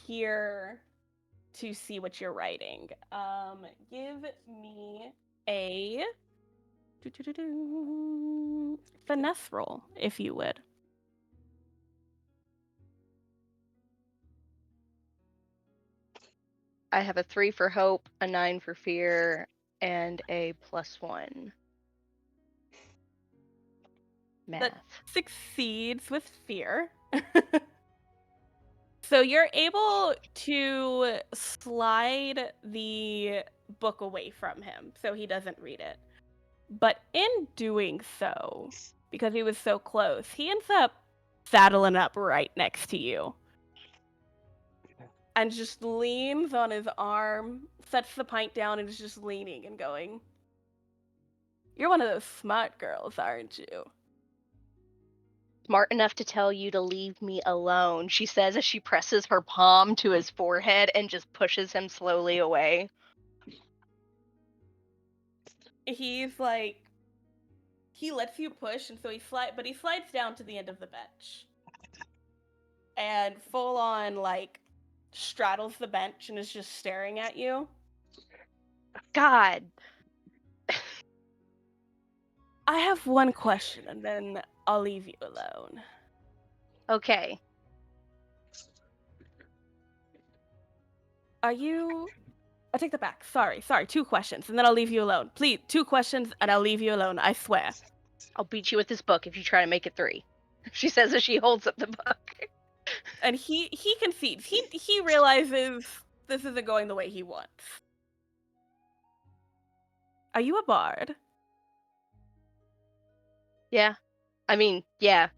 peer to see what you're writing. Give me a finesse roll, if you would. I have a 3 for hope, a 9 for fear, and a +1. Math. That succeeds with fear. So you're able to slide the book away from him so he doesn't read it. But in doing so, because he was so close, he ends up saddling up right next to you and just leans on his arm, sets the pint down, and is just leaning and going, "You're one of those smart girls, aren't you?" Smart enough to tell you to leave me alone, she says as she presses her palm to his forehead and just pushes him slowly away. He's like, he lets you push, and so he slides down to the end of the bench and full on like straddles the bench and is just staring at you. God. "I have one question and then I'll leave you alone. Okay. I take that back. Sorry. 2 questions and then I'll leave you alone. Please, 2 questions and I'll leave you alone. I swear." I'll beat you with this book if you try to make it 3. She says as she holds up the book. And he concedes. He realizes this isn't going the way he wants. "Are you a bard?" Yeah. I mean, yeah.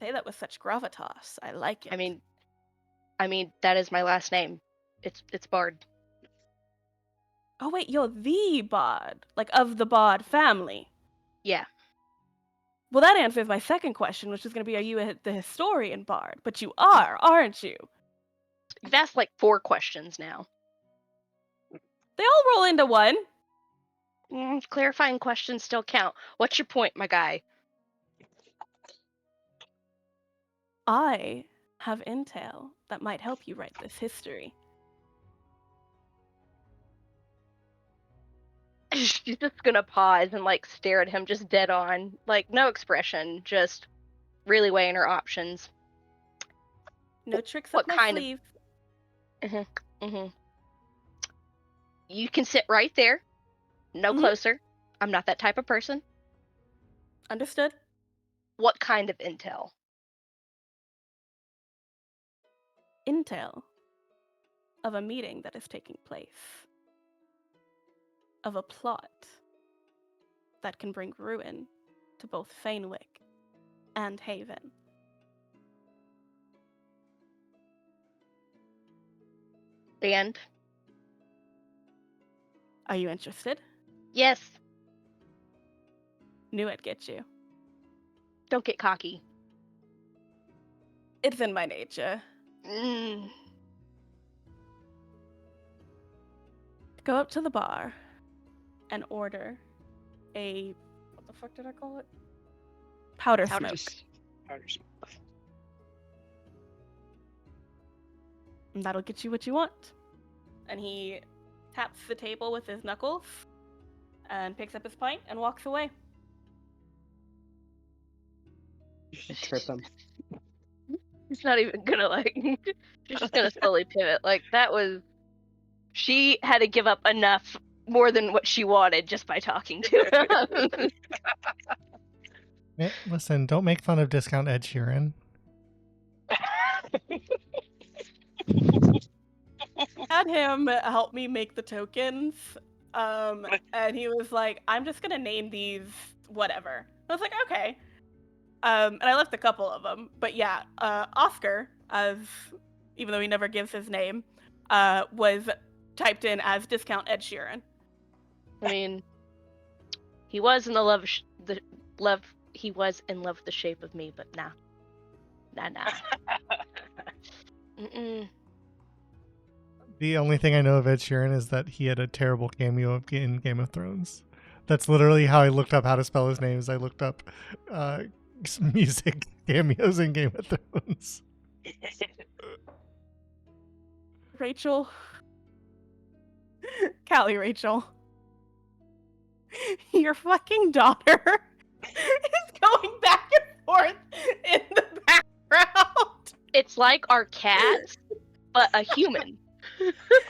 Say that with such gravitas. I like it. I mean that is my last name. It's Bard. Oh wait, you're the bard, like of the bard family. Yeah. Well, that answers my second question, which is going to be, are you the historian bard? But you are, aren't you? You've asked like 4 questions now. They all roll into one. Clarifying questions still count. What's your point, my guy? I have intel that might help you write this history. She's just gonna pause and like stare at him just dead on, like no expression, just really weighing her options. No tricks What up my kind of- sleeve. You can sit right there, no Mhm. closer. I'm not that type of person. Understood. What kind of intel? Intel of a meeting that is taking place, of a plot that can bring ruin to both Fainwick and Haven. And Are you interested? yes, Knew I'd get you. don't get cocky. It's in my nature. Mm. Go up to the bar and order a, what the fuck did I call it? Powder Powder smoke. Just powder smoke. And that'll get you what you want. And he taps the table with his knuckles and picks up his pint and walks away. You should trip him. He's not even gonna like. She's just gonna slowly pivot. Like that was. She had to give up enough more than what she wanted just by talking to him. Listen, don't make fun of discount Ed Sheeran. Had him help me make the tokens. And he was like, I'm just gonna name these whatever. I was like, okay. And I left a couple of them. But yeah, Oscar, as even though he never gives his name, was typed in as discount Ed Sheeran. I mean, he was in the love. He was in love with the shape of me, but nah. Mm-mm. The only thing I know of Ed Sheeran is that he had a terrible cameo in Game of Thrones. That's literally how I looked up how to spell his name. Is I looked up music cameos in Game of Thrones. Rachel. Callie Rachel. Your fucking daughter is going back and forth in the background. It's like our cat, but a human.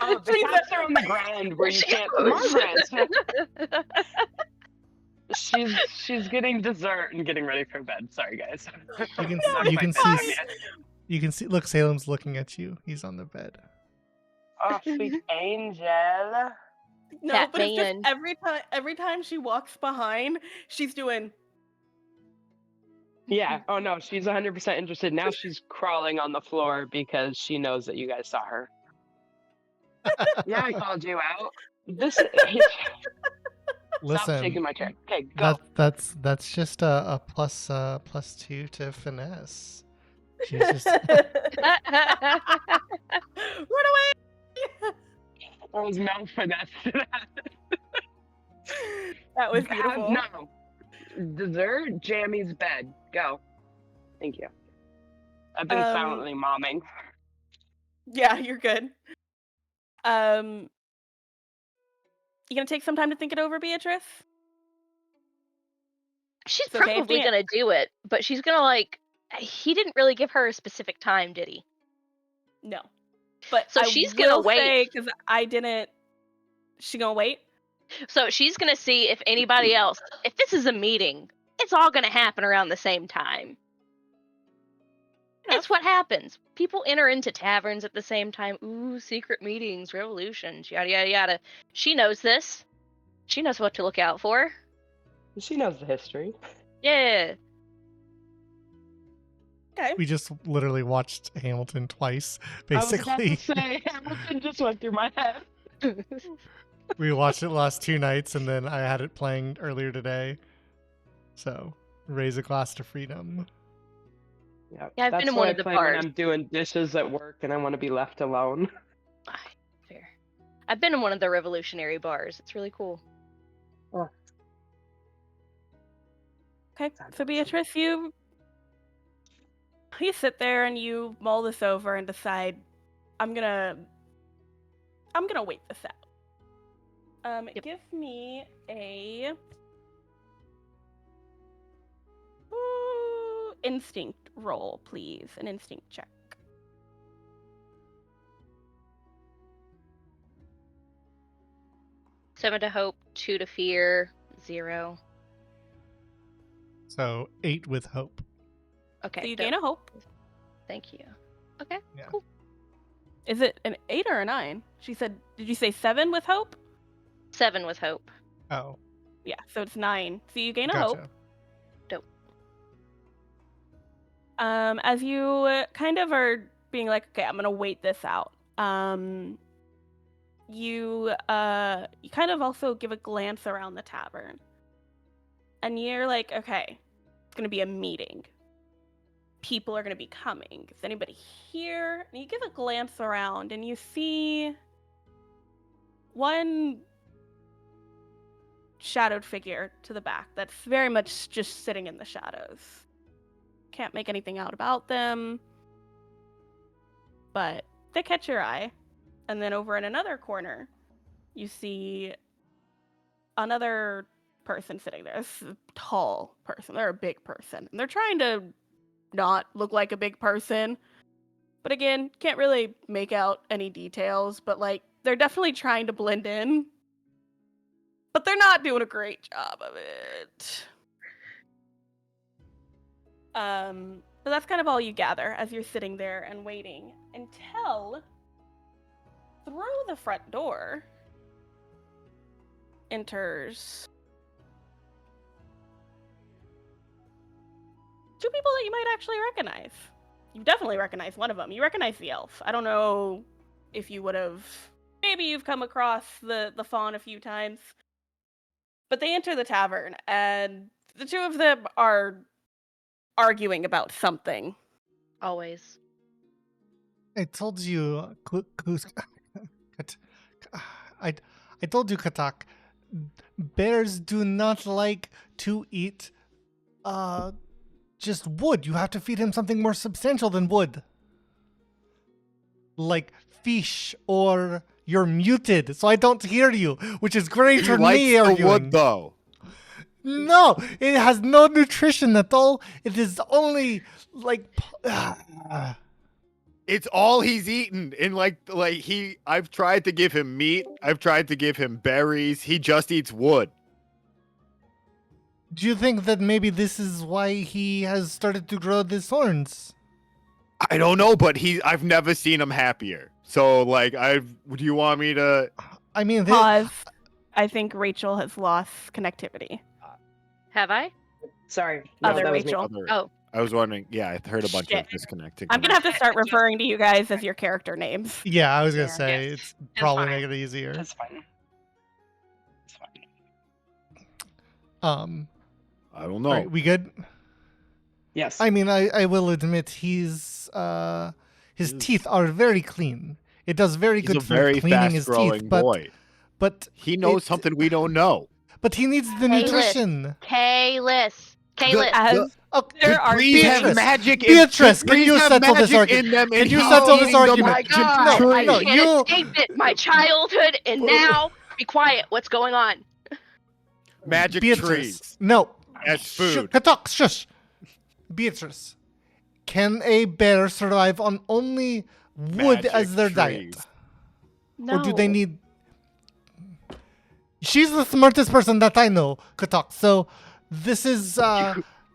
Oh, the cats are on the ground where you can't. Margaret! She's getting dessert and getting ready for bed. Sorry, guys. You can see. Look, Salem's looking at you. He's on the bed. Oh, sweet angel. No, Cat but it's just man. every time she walks behind, she's doing. Yeah. Oh no, she's 100% interested. Now she's crawling on the floor because she knows that you guys saw her. Yeah, I called you out. Stop Listen, shaking my chair. Okay, go. that's just a +2 to finesse. She's just Run away! There was no finesse to that. That was beautiful. No. Dessert, Jammy's bed. Go. Thank you. I've been silently momming. Yeah, you're good. You gonna take some time to think it over, Beatrice? She's It's okay if probably we- gonna do it, but she's gonna like. He didn't really give her a specific time, did he? No. But So I she's gonna will wait. say, because I didn't. She gonna wait? So she's gonna see if anybody else. If this is a meeting, it's all gonna happen around the same time. That's what happens. People enter into taverns at the same time. Ooh, secret meetings, revolutions, yada yada yada. She knows this. She knows what to look out for. She knows the history. Yeah. Okay. we just literally watched Hamilton twice. I was about Basically, to say, Hamilton just went through my head. we watched it the last 2 nights, and then I had it playing earlier today. So raise a glass to freedom. Yeah, Yeah, I've that's been in what one I of the play when bars. I'm doing dishes at work and I want to be left alone. Fair. I've been in one of the revolutionary bars. It's really cool. Okay. So Beatrice, you sit there and you mull this over and decide, I'm gonna wait this out. Yep. Give me a instinct roll, please. An instinct check. 7 to hope, 2 to fear, 0. So 8 with hope. Okay. So you dope. gain a hope. Thank you. Okay. Yeah. Cool. Is it an 8 or a 9? She said, did you say 7 with hope? 7 with hope. Oh, Yeah, so it's 9. So you gain a gotcha. hope. Dope. As you kind of are being like, okay, I'm gonna wait this out. You kind of also give a glance around the tavern, and you're like, okay, it's gonna be a meeting. People are gonna be coming. Is anybody here? And you give a glance around, and you see one shadowed figure to the back that's very much just sitting in the shadows. Can't make anything out about them, but they catch your eye. And then over in another corner, you see another person sitting there. This is a tall person. They're a big person. And they're trying to not look like a big person. But again, can't really make out any details, but like they're definitely trying to blend in. But they're not doing a great job of it. So that's kind of all you gather as you're sitting there and waiting until through the front door enters two people that you might actually recognize. You definitely recognize one of them. You recognize the elf. I don't know if you would have. Maybe you've come across the fawn a few times. But they enter the tavern, and the two of them are arguing about something. Always. I told you, I told you, Katak. Bears do not like to eat, just wood. You have to feed him something more substantial than wood, like fish, or you're muted, so I don't hear you, which is great He for likes me the arguing. wood, though. No, it has no nutrition at all. It is only like. It's all he's eaten. And I've tried to give him meat. I've tried to give him berries. He just eats wood. Do you think that maybe this is why he has started to grow these horns? I don't know, but I've never seen him happier. So, do you want me to? I mean, Pause. I think Rachel has lost connectivity. Have I? Sorry. Other that was me. Rachel. Oh. I was wondering. Yeah, I heard a bunch Shit. of disconnecting. I'm gonna have to start referring to you guys as your character names. yeah, I was gonna Yeah. say Yes. it's probably fine. make it easier. That's fine. It's fine. I don't know. Alright, we good? Yes. I mean, I will admit his teeth are very clean. It does very He's good a for very cleaning his fast-growing teeth, boy. but He knows something we don't know. But he needs the Hey, nutrition. Kalis. Kalis. As Oh, there are Trees have Beatrice, magic. Beatrice, can trees you have settle this magic argument? in them, Can and you he's settle this eating the argument? magic God, I tree. No, can't you- escape it. My childhood, and now be quiet. What's going on? Magic Beatrice, trees no. as food. Katok, shush. Beatrice, can a bear survive on only wood Magic as their trees. diet? No. Or do they need... She's the smartest person that I know, Katok, so this is...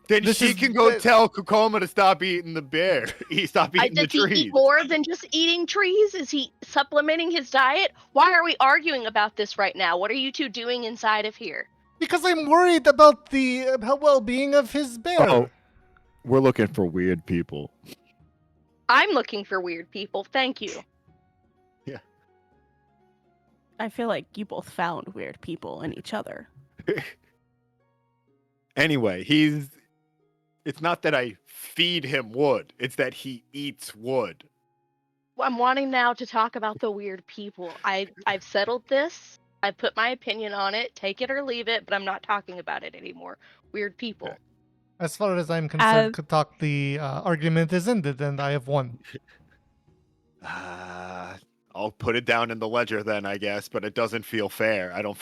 Then This she is can go the- tell Kokoma to stop eating the bear. Stop eating the Does he trees. eat more than just eating trees? Is he supplementing his diet? Why are we arguing about this right now? What are you two doing inside of here? Because I'm worried about the well-being of his bear. Oh. We're looking for weird people. I'm looking for weird people. Thank you. I feel like you both found weird people in each other. Anyway, it's not that I feed him wood. It's that he eats wood. I'm wanting now to talk about the weird people. I've settled this. I've put my opinion on it. Take it or leave it, but I'm not talking about it anymore. Weird people. Okay. As far as I'm concerned, Katok, the argument is ended and I have won. I'll put it down in the ledger then, I guess, but it doesn't feel fair. I don't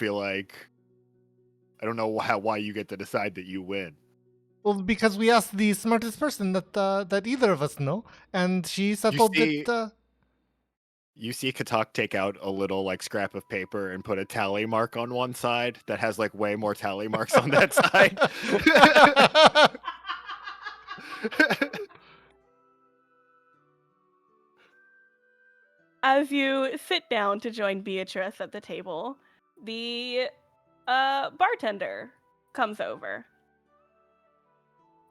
know why you get to decide that you win. Well, because we asked the smartest person that either of us know, and she settled see- that. You see Katak take out a little like scrap of paper and put a tally mark on one side that has like way more tally marks on that side. As you sit down to join Beatrice at the table, the bartender comes over.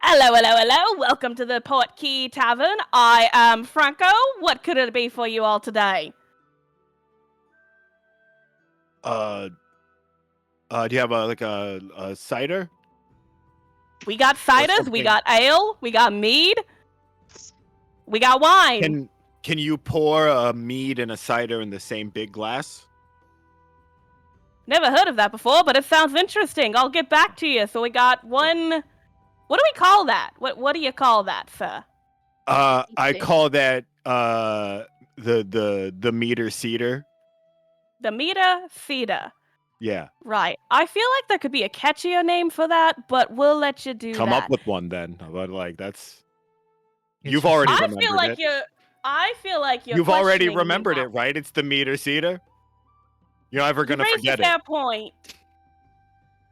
Hello, hello, hello. Welcome to the Port Key Tavern. I am Franco. What could it be for you all today? Do you have a cider? We got ciders, we something. got ale, we got mead, we got wine. Can you pour a mead and a cider in the same big glass? Never heard of that before, but it sounds interesting. I'll get back to you. So we got one. What do we call that? What do you call that, sir? I call that the meter cedar. The Mita Cedar. Yeah. Right. I feel like there could be a catchier name for that, but we'll let you do Come that. up with one then. But like that's It's you've just- already I remembered feel like it. you're. You've already questioning me remembered now. it, right? It's the meter cedar. You're never You gonna raised forget a fair it. point.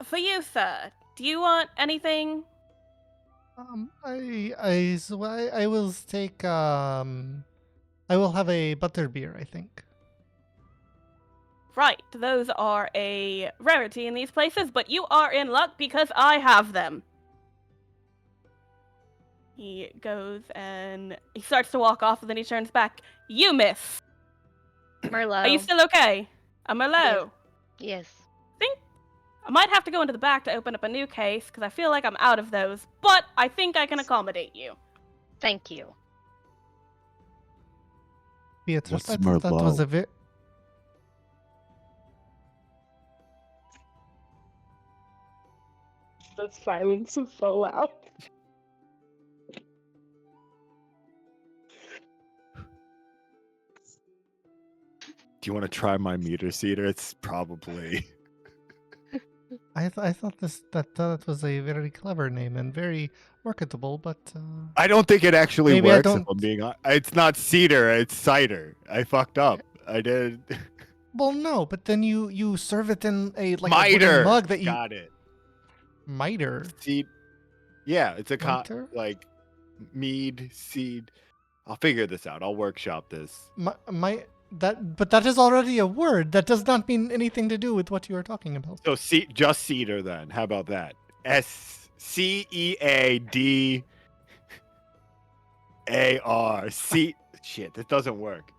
For you, sir, do you want anything? I will take I will have a butterbeer, I think. Right, those are a rarity in these places, but you are in luck because I have them. He goes and he starts to walk off, and then he turns back. You miss. Merlot. Are you still okay? I'm hello. Yes. I might have to go into the back to open up a new case because I feel like I'm out of those, but I think I can accommodate you. Thank you. Beatrice, What's that was a Merlot? bit. The silence is so loud. Do you want to try my meter cedar? It's probably I thought that was a very clever name and very marketable, but I don't think it actually Maybe I works if don't- I'm being honest. It's not cedar, it's cider. I fucked up. I did well, no. But then you serve it in a like a miter. wooden mug that you Got it. miter. Seed. Yeah, it's a Miter? like mead seed. I'll figure this out. I'll workshop this. But that is already a word. That does not mean anything to do with what you are talking about. So just cedar then. How about that? SCEADAR. Shit, that doesn't work.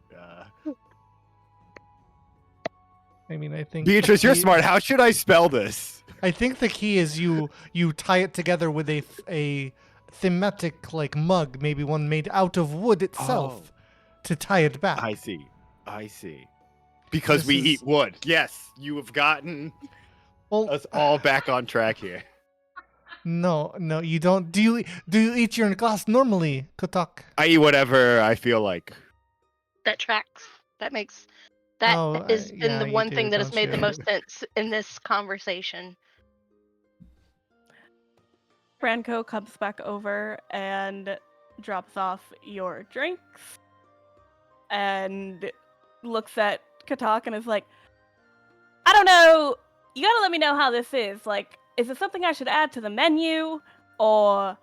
I mean, I think Beatrice, the you're key- smart. How should I spell this? I think the key is you tie it together with a thematic like mug, maybe one made out of wood itself, to tie it back. I see. Because This we is- eat wood. Yes, you have gotten Well, us all back on track here. no, you don't. Do you eat your glass normally, Kotak? I eat whatever I feel like. That tracks. That makes. That Oh, has been yeah, the you one do, thing that has don't made the you? most sense in this conversation. Franco comes back over and drops off your drinks and looks at Katak and is like, I don't know, you gotta let me know how this is. Like, is it something I should add to the menu? Or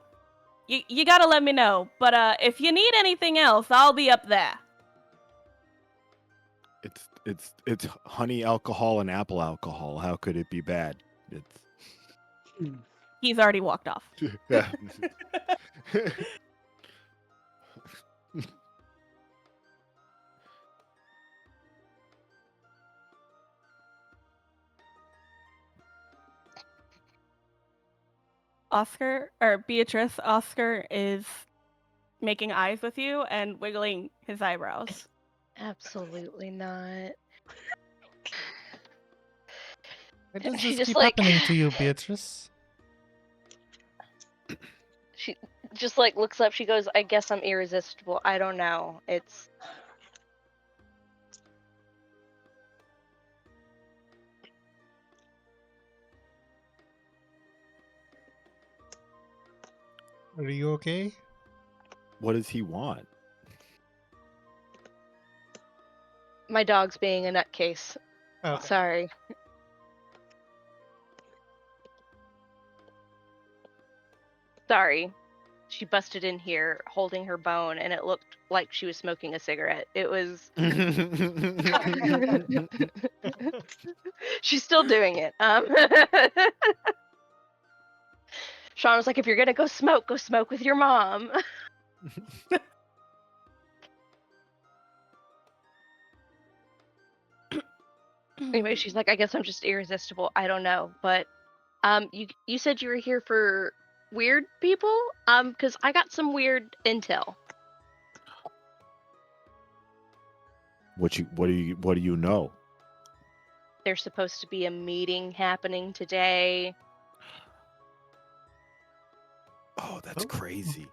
you gotta let me know. But if you need anything else, I'll be up there. It's honey alcohol and apple alcohol. How could it be bad? It's He's already walked off. yeah. Oscar is making eyes with you and wiggling his eyebrows. Absolutely not. Why does She this just, keep like- happening to you, Beatrice? She just like looks up. She goes, "I guess I'm irresistible. I don't know. It's Are you okay? What does he want? My dog's being a nutcase. Okay. Sorry. Sorry. She busted in here holding her bone, and it looked like she was smoking a cigarette. It was. She's still doing it. Sean was like, if you're gonna go smoke with your mom. Anyway, she's like, I guess I'm just irresistible. I don't know, but you said you were here for weird people? Because I got some weird intel. What do you know? There's supposed to be a meeting happening today. Oh, that's crazy.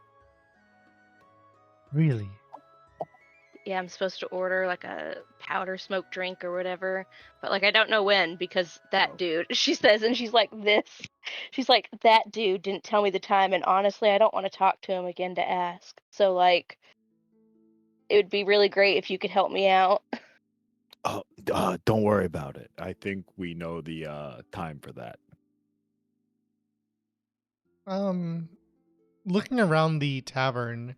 Really? Yeah, I'm supposed to order like a powder smoke drink or whatever, but like I don't know when because that dude, she says, and she's like this. She's like, that dude didn't tell me the time, and honestly, I don't want to talk to him again to ask. So like, it would be really great if you could help me out. Don't worry about it. I think we know the time for that. Looking around the tavern,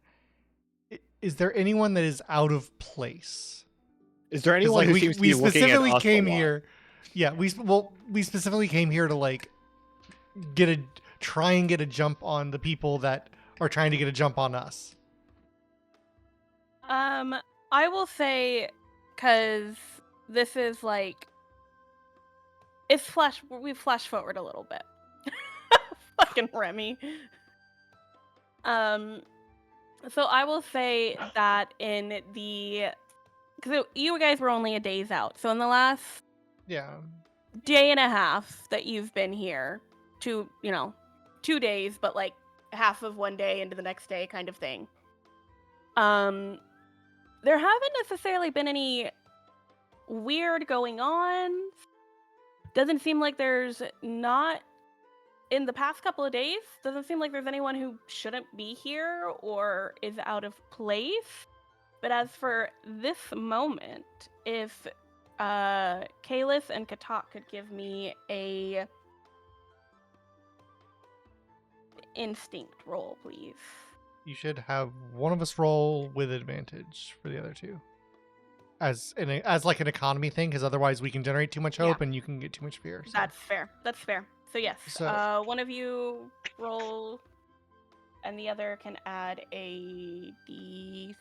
is there anyone that is out of place? Is there 'Cause, anyone like, who we seems to we be looking at specifically us a came lot? here. Yeah, we specifically came here to like try and get a jump on the people that are trying to get a jump on us. I will say, because this is like, we've flash forward a little bit. Fucking Remy. So I will say that because you guys were only a days out, so in the last Yeah. day and a half that you've been here, 2 days, but like half of one day into the next day kind of thing. There haven't necessarily been any weird going on. Doesn't seem like there's not in the past couple of days. Doesn't seem like there's anyone who shouldn't be here or is out of place. But as for this moment, if Kalis and Katak could give me a instinct roll, please. You should have one of us roll with advantage for the other two, as like an economy thing, because otherwise we can generate too much hope and you can get too much fear. So. That's fair. That's fair. So yes, So- one of you roll, and the other can add a d6.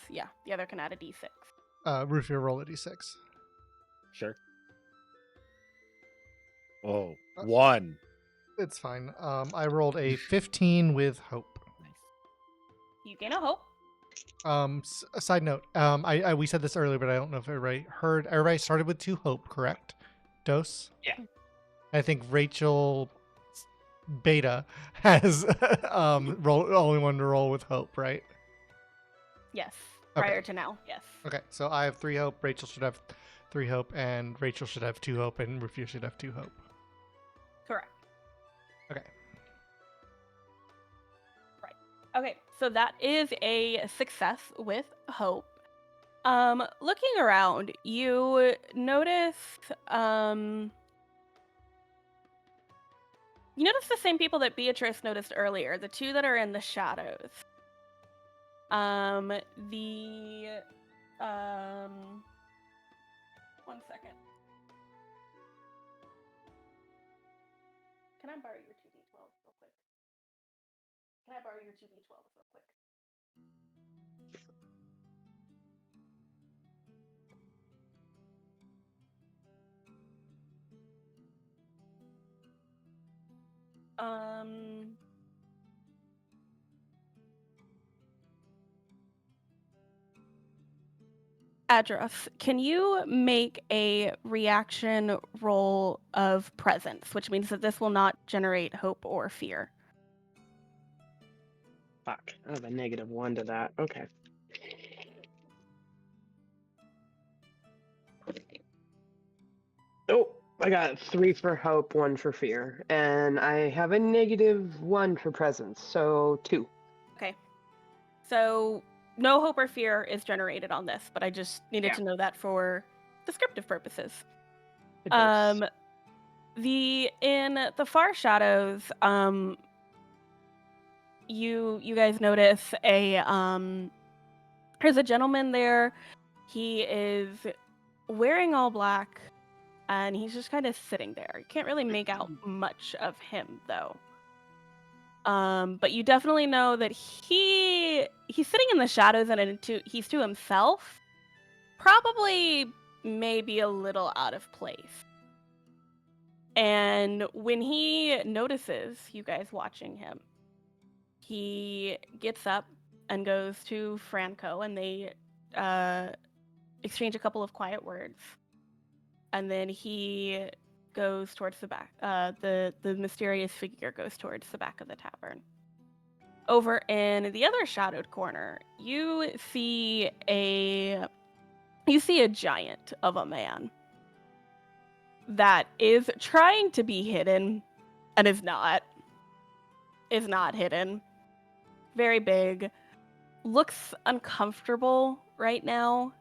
Yeah, the other can add a d6. Rufio, roll a d6. Sure. Oh, 1. It's fine. I rolled a 15 with hope. You gain a hope. A side note. We said this earlier, but I don't know if everybody heard. Everybody started with 2 hope, correct? Dose. Yeah. I think Rachel Beta has only one to roll with hope, right? Yes. Okay. Prior to now, yes. Okay, so I have 3 hope. Rachel should have 3 hope, and Rachel should have 2 hope, and Rufio should have 2 hope. Correct. Okay. Right. Okay, so that is a success with hope. Looking around, you notice the same people that Beatrice noticed earlier, the 2 that are in the shadows. One second. Can I borrow your 2d12 real quick? Can I borrow your 2d12 real quick? Address, can you make a reaction roll of presence, which means that this will not generate hope or fear? Fuck. I have a -1 to that. Okay. Oh, I got 3 for hope, 1 for fear, and I have a -1 for presence, so 2. Okay. So no hope or fear is generated on this, but I just needed Yeah. to know that for descriptive purposes. It does. In the far shadows, you guys notice there's a gentleman there. He is wearing all black, and he's just kind of sitting there. You can't really make out much of him though. But you definitely know that he's sitting in the shadows and he's to himself. Probably maybe a little out of place. And when he notices you guys watching him, he gets up and goes to Franco, and they exchange a couple of quiet words. And then he goes towards the back. The mysterious figure goes towards the back of the tavern. Over in the other shadowed corner, you see a giant of a man that is trying to be hidden and is not hidden. Very big, looks uncomfortable right now.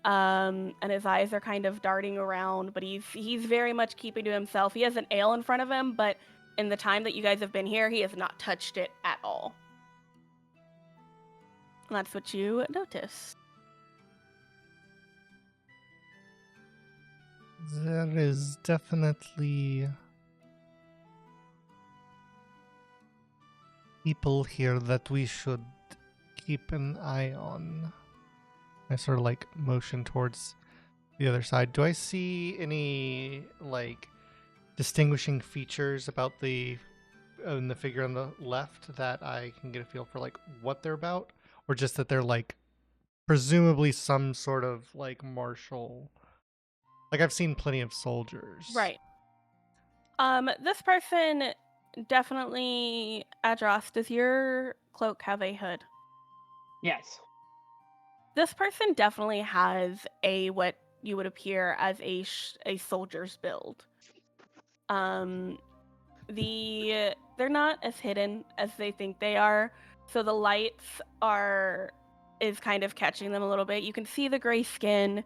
And his eyes are kind of darting around, but he's very much keeping to himself. He has an ale in front of him, but in the time that you guys have been here, he has not touched it at all. And that's what you notice. There is definitely people here that we should keep an eye on. I sort of like motion towards the other side. Do I see any like distinguishing features about the figure on the left that I can get a feel for like what they're about, or just that they're like presumably some sort of like martial? Like I've seen plenty of soldiers. Right. This person definitely, Adros, does your cloak have a hood? Yes. This person definitely has what you would appear as a soldier's build. They're not as hidden as they think they are, so the lights is kind of catching them a little bit. You can see the gray skin.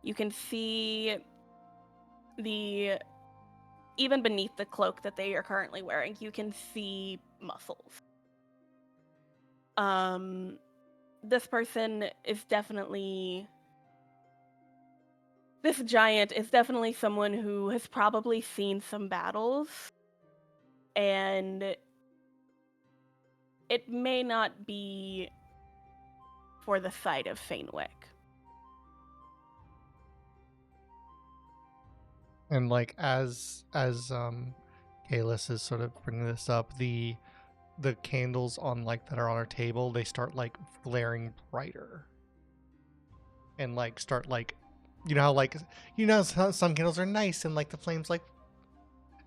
You can see even beneath the cloak that they are currently wearing, you can see muscles. This giant is definitely someone who has probably seen some battles, and it may not be for the side of Fainwick. And like as Kalis is sort of bringing this up, the candles on like that are on our table, they start like flaring brighter, and like start like, you know how like, you know, some candles are nice and like the flames like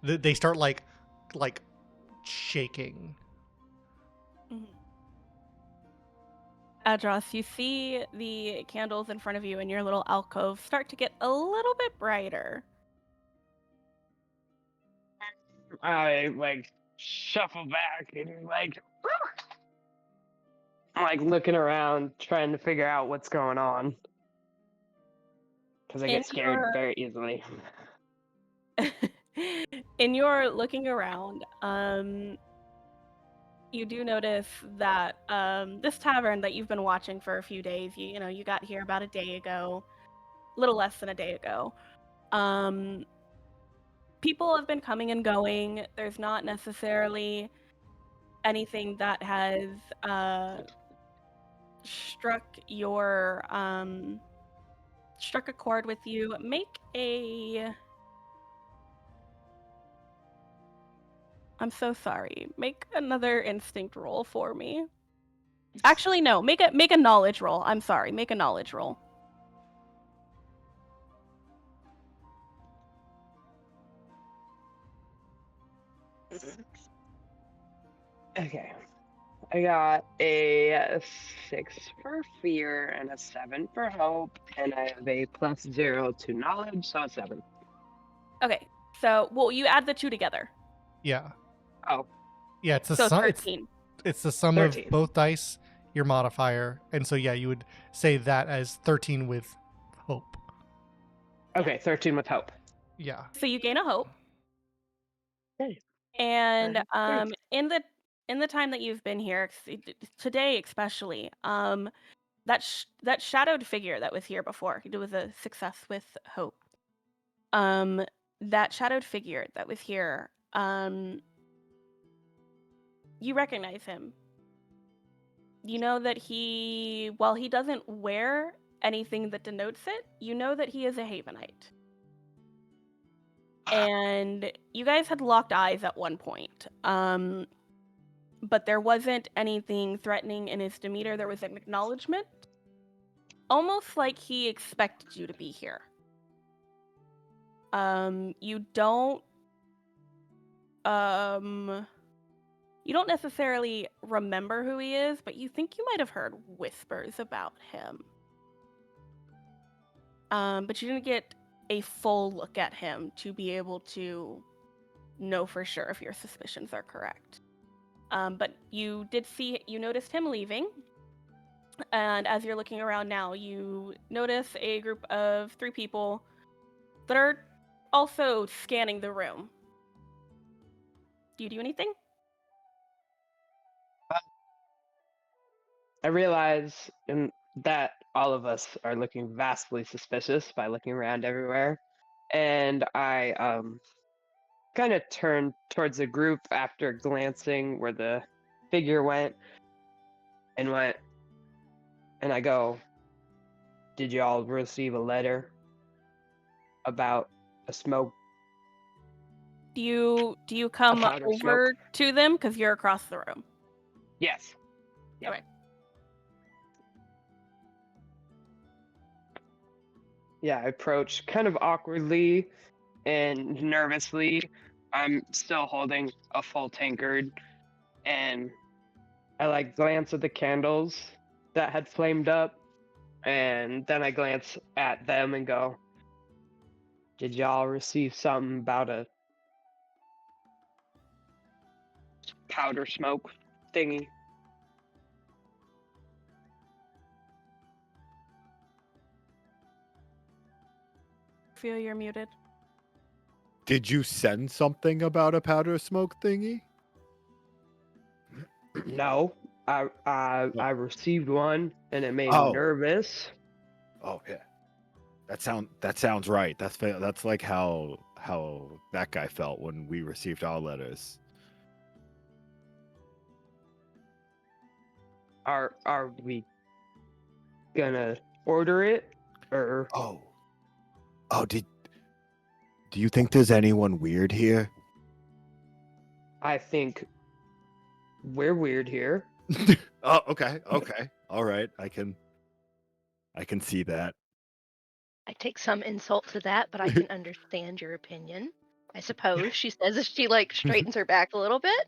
they start like shaking. Adros, you see the candles in front of you in your little alcove start to get a little bit brighter. I like shuffle back and like I'm like looking around trying to figure out what's going on. Because I In get scared very easily. In your looking around, you do notice that this tavern that you've been watching for a few days, you got here about a day ago, a little less than a day ago. People have been coming and going. There's not necessarily anything that has struck a chord with you. I'm so sorry. Make another instinct roll for me. Actually, no. Make a knowledge roll. I'm sorry. Make a knowledge roll. Okay. I got a 6 for fear and a 7 for hope, and I have a +0 to knowledge, so a 7. Okay, so you add the two together, Yeah. Oh, Yeah, it's the so sum. 13. It's the sum 13. of both dice, your modifier, and so yeah, you would say that as 13 with hope. Okay, 13 with hope. Yeah. So you gain a hope, Okay. and Great. in the time that you've been here, today especially, that shadowed figure that was here before, it was a success with hope. That shadowed figure that was here, you recognize him. You know that while he doesn't wear anything that denotes it, you know that he is a Havenite. And you guys had locked eyes at one point. But there wasn't anything threatening in his demeanor. There was an acknowledgement, almost like he expected you to be here. You don't necessarily remember who he is, but you think you might have heard whispers about him. But you didn't get a full look at him to be able to know for sure if your suspicions are correct. But you noticed him leaving, and as you're looking around now, you notice a group of 3 people that are also scanning the room. Do you do anything? I realize that all of us are looking vastly suspicious by looking around everywhere. And I kind of turned towards the group after glancing where the figure went, and I go, "Did you all receive a letter about a smoke, Do you a come powder smoke?" over to them because you're across the room? Yes. Yep. Okay. Yeah, I approach kind of awkwardly and nervously. I'm still holding a full tankard, and I glance at the candles that had flamed up, and then I glance at them and go, "Did y'all receive something about a powder smoke thingy?" Feel you're muted. Did you send something about a powder smoke thingy? No, I received one, and it made me Oh. nervous. Oh yeah, that sounds right. That's like how that guy felt when we received our letters. Are we gonna order it, or Oh, do you think there's anyone weird here? I think we're weird here. Oh, okay, all right. I can see that. I take some insult to that, but I can understand your opinion. I suppose, she says as she straightens her back a little bit.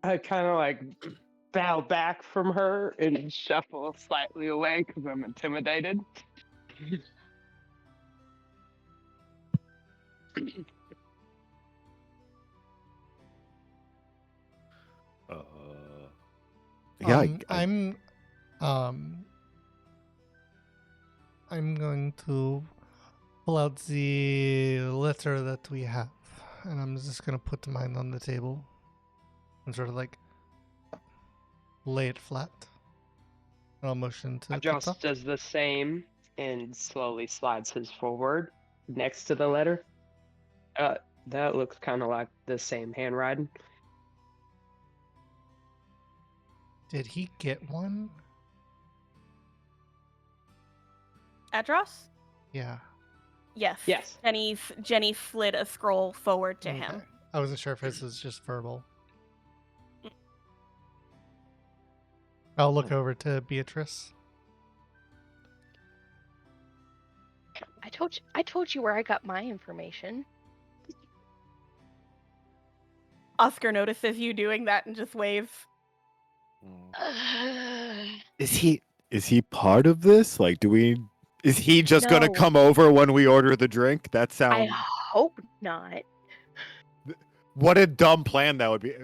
I kind of bow back from her and shuffle slightly away because I'm intimidated. Yeah, I'm going to pull out the letter that we have, and I'm just gonna put mine on the table and sort of lay it flat. I'll motion to Adros Kata. does the same and slowly slides his forward next to the letter. That looks kind of like the same handwriting. Did he get one? Adros? Yeah. Yes. Yes. Jenny slid a scroll forward to him. Okay. I wasn't sure if his was just verbal. I'll look over to Beatrice. I told you where I got my information. Oscar notices you doing that and just waves. Is he part of this? Is he just gonna No. come over when we order the drink? That I sounds. hope not. What a dumb plan that would be.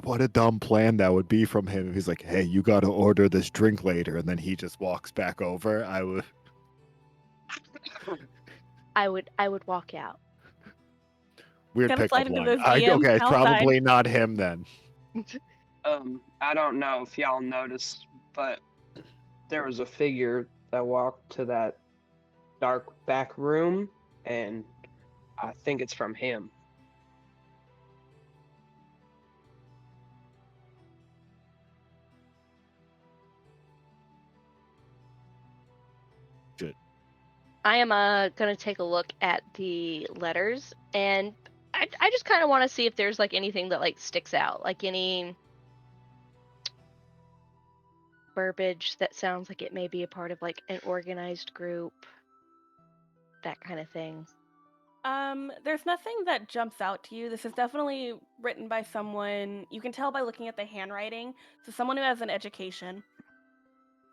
What a dumb plan that would be from him if he's like, "Hey, you got to order this drink later," and then he just walks back over. I would. I would walk out. Weird Gotta slide pickup into line. those DMs Okay, outside. probably not him then. I don't know if y'all noticed, but there was a figure that walked to that dark back room, and I think it's from him. I am gonna take a look at the letters, and I just kind of want to see if there's like anything that like sticks out, like any verbiage that sounds like it may be a part of like an organized group, that kind of thing. There's nothing that jumps out to you. This is definitely written by someone, you can tell by looking at the handwriting. So someone who has an education.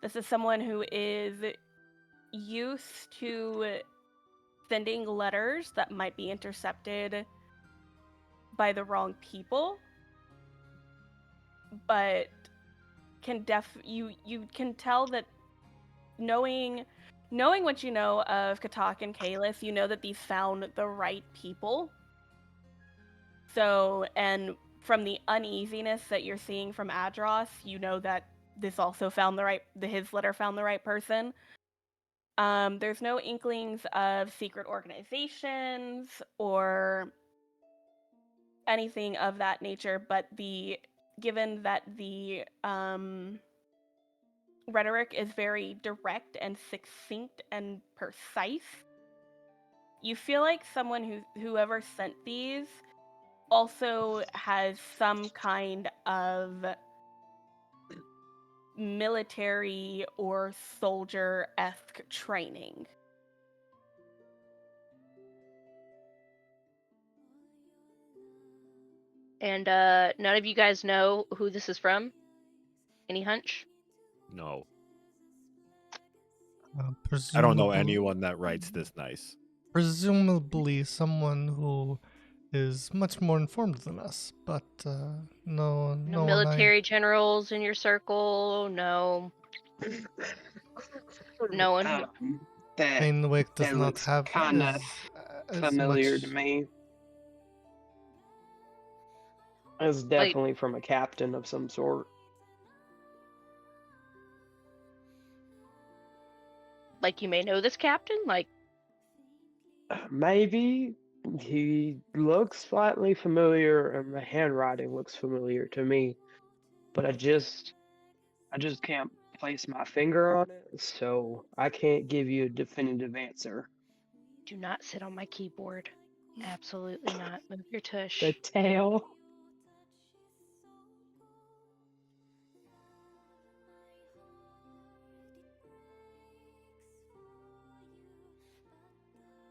This is someone who is used to sending letters that might be intercepted by the wrong people, but you can tell that knowing what you know of Katak and Kalis, you know that these found the right people. So, and from the uneasiness that you're seeing from Adros, you know that this also found his letter found the right person. There's no inklings of secret organizations or anything of that nature, but given that the rhetoric is very direct and succinct and precise, you feel like whoever sent these also has some kind of military or soldier-esque training. And none of you guys know who this is from? Any hunch? No, Presumably, I don't know anyone that writes this nice. Presumably, someone who is much more informed than us, but no, No no military generals in your circle? No. No one. That Ainwick does that not looks have kind of as familiar much. to me. It's definitely from a captain of some sort. Like you may know this captain? Like, Maybe he looks slightly familiar, and the handwriting looks familiar to me, but I just can't place my finger on it, so I can't give you a definitive answer. do not sit on my keyboard. Absolutely not. Move your tush. The tail.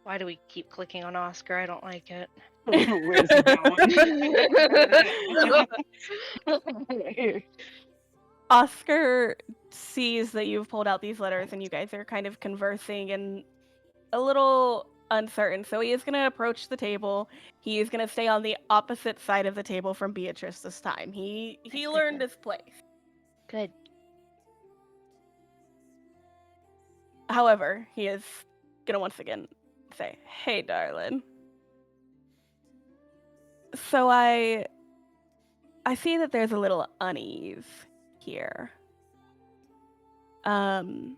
Why do we keep clicking on Oscar? I don't like it. Where's he going? Oscar sees that you've pulled out these letters and you guys are kind of conversing and a little uncertain. So he is going to approach the table. He is going to stay on the opposite side of the table from Beatrice this time. He learned his place. Good. However, he is going to once again say, "Hey, darling. So I see that there's a little unease here. I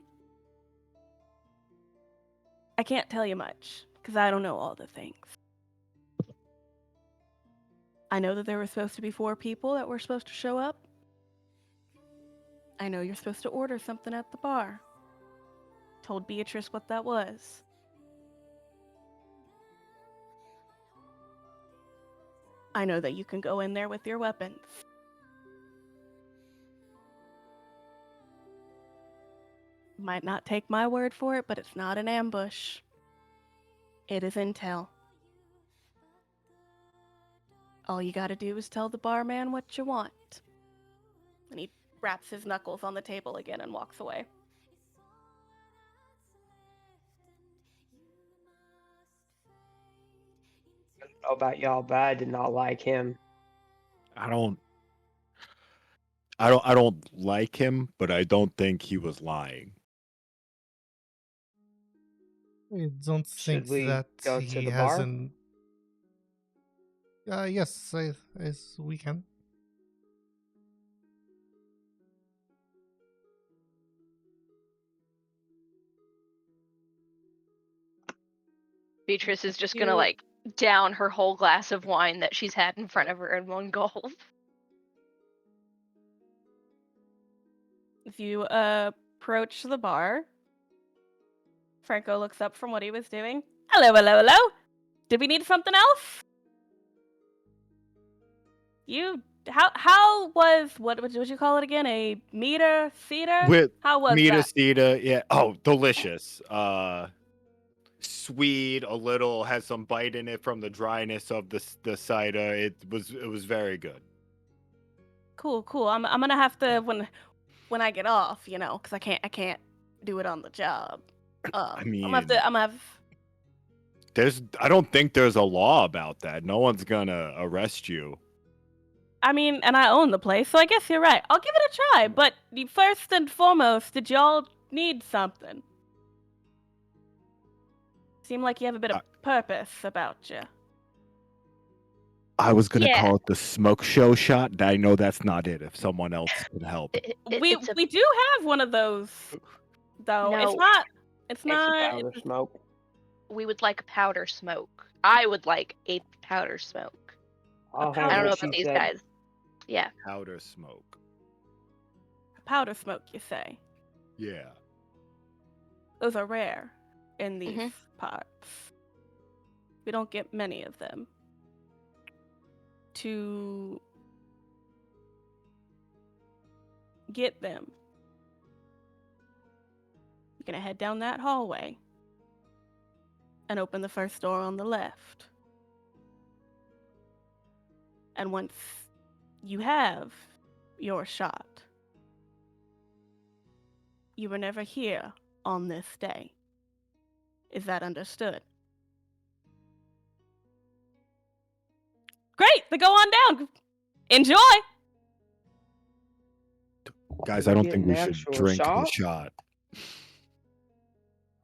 can't tell you much because I don't know all the things. I know that there were supposed to be 4 people that were supposed to show up. I know you're supposed to order something at the bar. Told Beatrice what that was. I know that you can go in there with your weapons. Might not take my word for it, but it's not an ambush. It is intel. All you gotta do is tell the barman what you want." And he raps his knuckles on the table again and walks away. know about y'all, but I did not like him. I don't like him, but I don't think he was lying. I don't Should think we that go to he the has bar? an. Yes, yes, we can. Beatrice is just gonna You like down her whole glass of wine that she's had in front of her in one gulp. If you approach the bar, Franco looks up from what he was doing. Hello, hello, hello. Did we need something else? How was what would you call it again? A meter cedar? With How was Mita that? Cita, yeah. Oh, delicious. Sweet, a little, has some bite in it from the dryness of the cider. It was very good. Cool, cool. I'm gonna have to when I get off, because I can't do it on the job. I mean, I'm gonna have. I don't think there's a law about that. No one's gonna arrest you. I mean, and I own the place, so I guess you're right. I'll give it a try. But first and foremost, did y'all need something? Seem like you have a bit of purpose about you. I was gonna Yeah. call it the smoke show shot. I know that's not it. If someone else could help. It's a We do have one of those, though. No. It's not. It's a powder smoke. We would like a powder smoke. I would like a powder smoke. I'll powder- have I don't know what about she these said. guys. Yeah. Powder smoke. powder smoke, you say. Yeah. Those are rare in these Mhm. parts. We don't get many of them. To get them, you're gonna head down that hallway and open the first door on the left. And once you have your shot, you were never here on this day. Is that understood? Great, then go on down. Enjoy. Guys, Do I we don't get think an we should actual drink the shot? shot.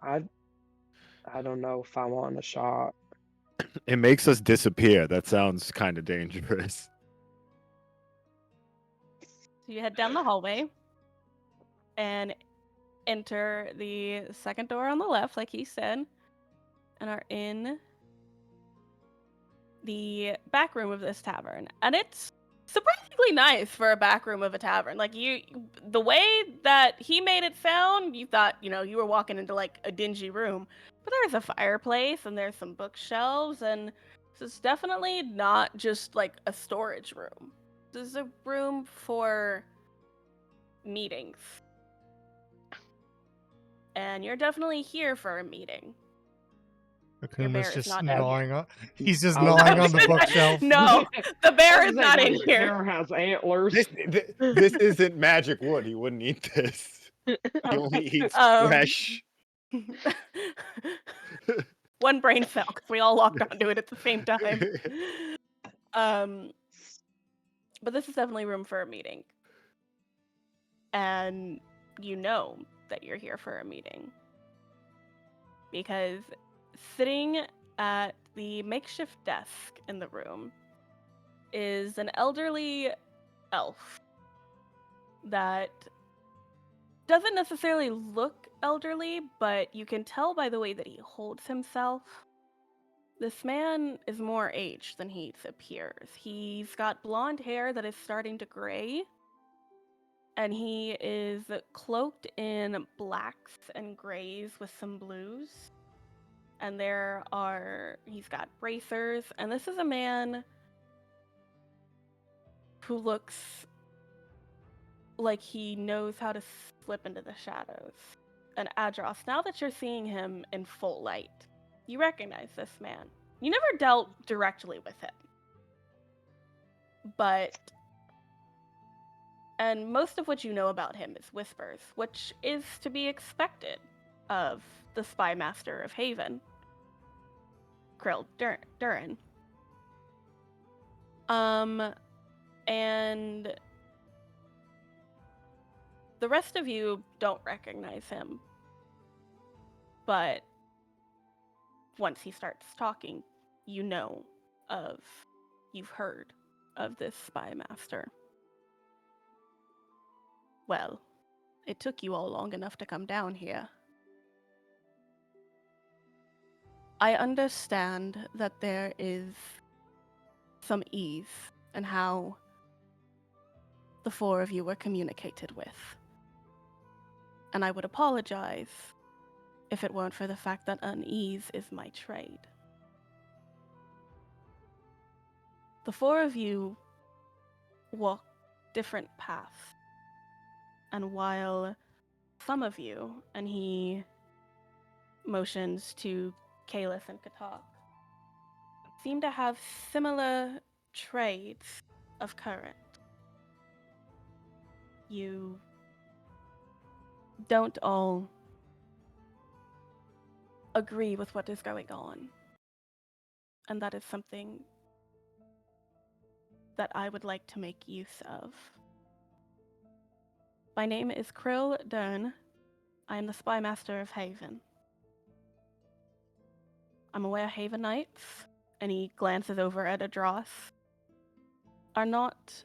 I don't know if I want a shot. It makes us disappear. That sounds kind of dangerous. So you head down the hallway and enter the second door on the left, like he said, and are in the back room of this tavern. And it's surprisingly nice for a back room of a tavern. Like the way that he made it sound, you thought, you were walking into like a dingy room. But there's a fireplace and there's some bookshelves, and this is definitely not just like a storage room. This is a room for meetings. And you're definitely here for a meeting. Your bear Akuma's is just not down gnawing on. He's just I was gnawing gonna on the say- bookshelf. No, the bear is not in My here. bear has antlers. This isn't magic wood. He wouldn't eat this. He only eats fresh. One brain cell, because we all locked onto it at the same time. But this is definitely room for a meeting. And you know that you're here for a meeting. Because sitting at the makeshift desk in the room is an elderly elf that doesn't necessarily look elderly, but you can tell by the way that he holds himself. This man is more aged than he appears. He's got blonde hair that is starting to gray, and he is cloaked in blacks and grays with some blues. And he's got bracers, and this is a man who looks like he knows how to slip into the shadows. And Adros, now that you're seeing him in full light, you recognize this man. You never dealt directly with him. And most of what you know about him is whispers, which is to be expected of the spy master of Haven, Krill Durin. And the rest of you don't recognize him. But once he starts talking, you've heard of this spy master. Well, it took you all long enough to come down here. I understand that there is some ease in how the four of you were communicated with. And I would apologize if it weren't for the fact that unease is my trade. The four of you walk different paths. And while some of you, and he motions to Kalis and Katak, seem to have similar traits of current, you don't all agree with what is going on. And that is something that I would like to make use of. My name is Krill Dern. I am the Spy Master of Haven. I'm aware Havenites, and he glances over at Adros, are not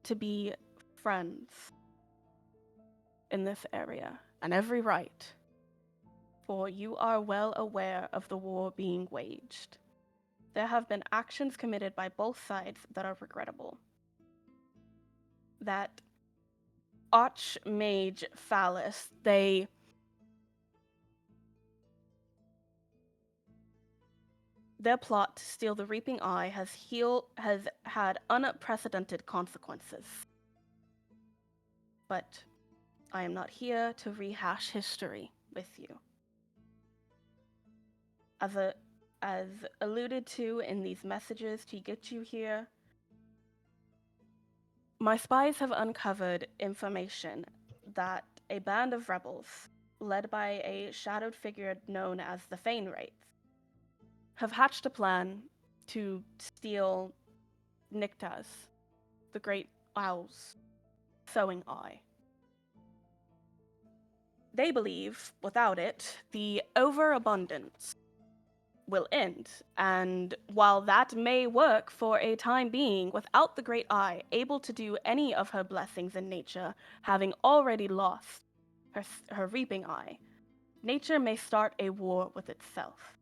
to be friends in this area, and every right, for you are well aware of the war being waged. There have been actions committed by both sides that are regrettable. That Archmage Phallus, their plot to steal the Reaping Eye has had unprecedented consequences. But I am not here to rehash history with you. As alluded to in these messages to get you here, my spies have uncovered information that a band of rebels, led by a shadowed figure known as the Fainwraiths, have hatched a plan to steal Niktas, the Great Owl's sowing eye. They believe, without it, the overabundance will end, and while that may work for a time being, without the Great Eye able to do any of her blessings in nature, having already lost her Reaping Eye, nature may start a war with itself.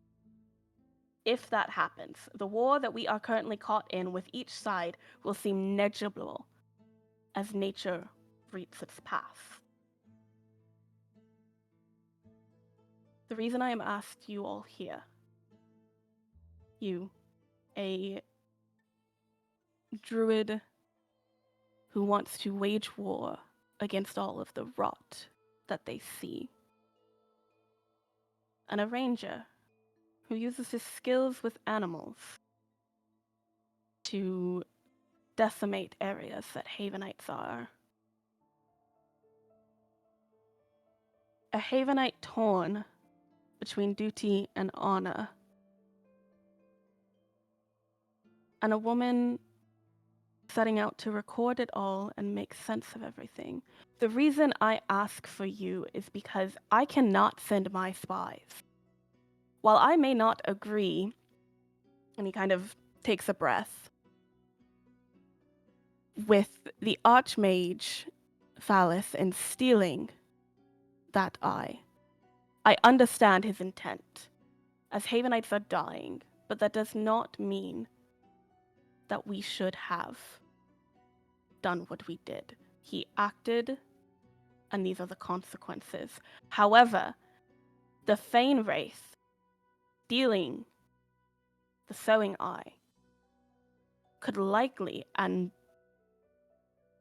If that happens, the war that we are currently caught in with each side will seem negligible as nature reaps its path. The reason I am asked you all here, you, a druid who wants to wage war against all of the rot that they see, and a ranger who uses his skills with animals to decimate areas that Havenites are. A Havenite torn between duty and honor, and a woman setting out to record it all and make sense of everything. The reason I ask for you is because I cannot send my spies. While I may not agree, and he kind of takes a breath, with the Archmage Phallus in stealing that eye, I understand his intent, as Havenites are dying, but that does not mean that we should have done what we did. He acted, and these are the consequences. However, the Fainwraith stealing the sowing eye could likely, and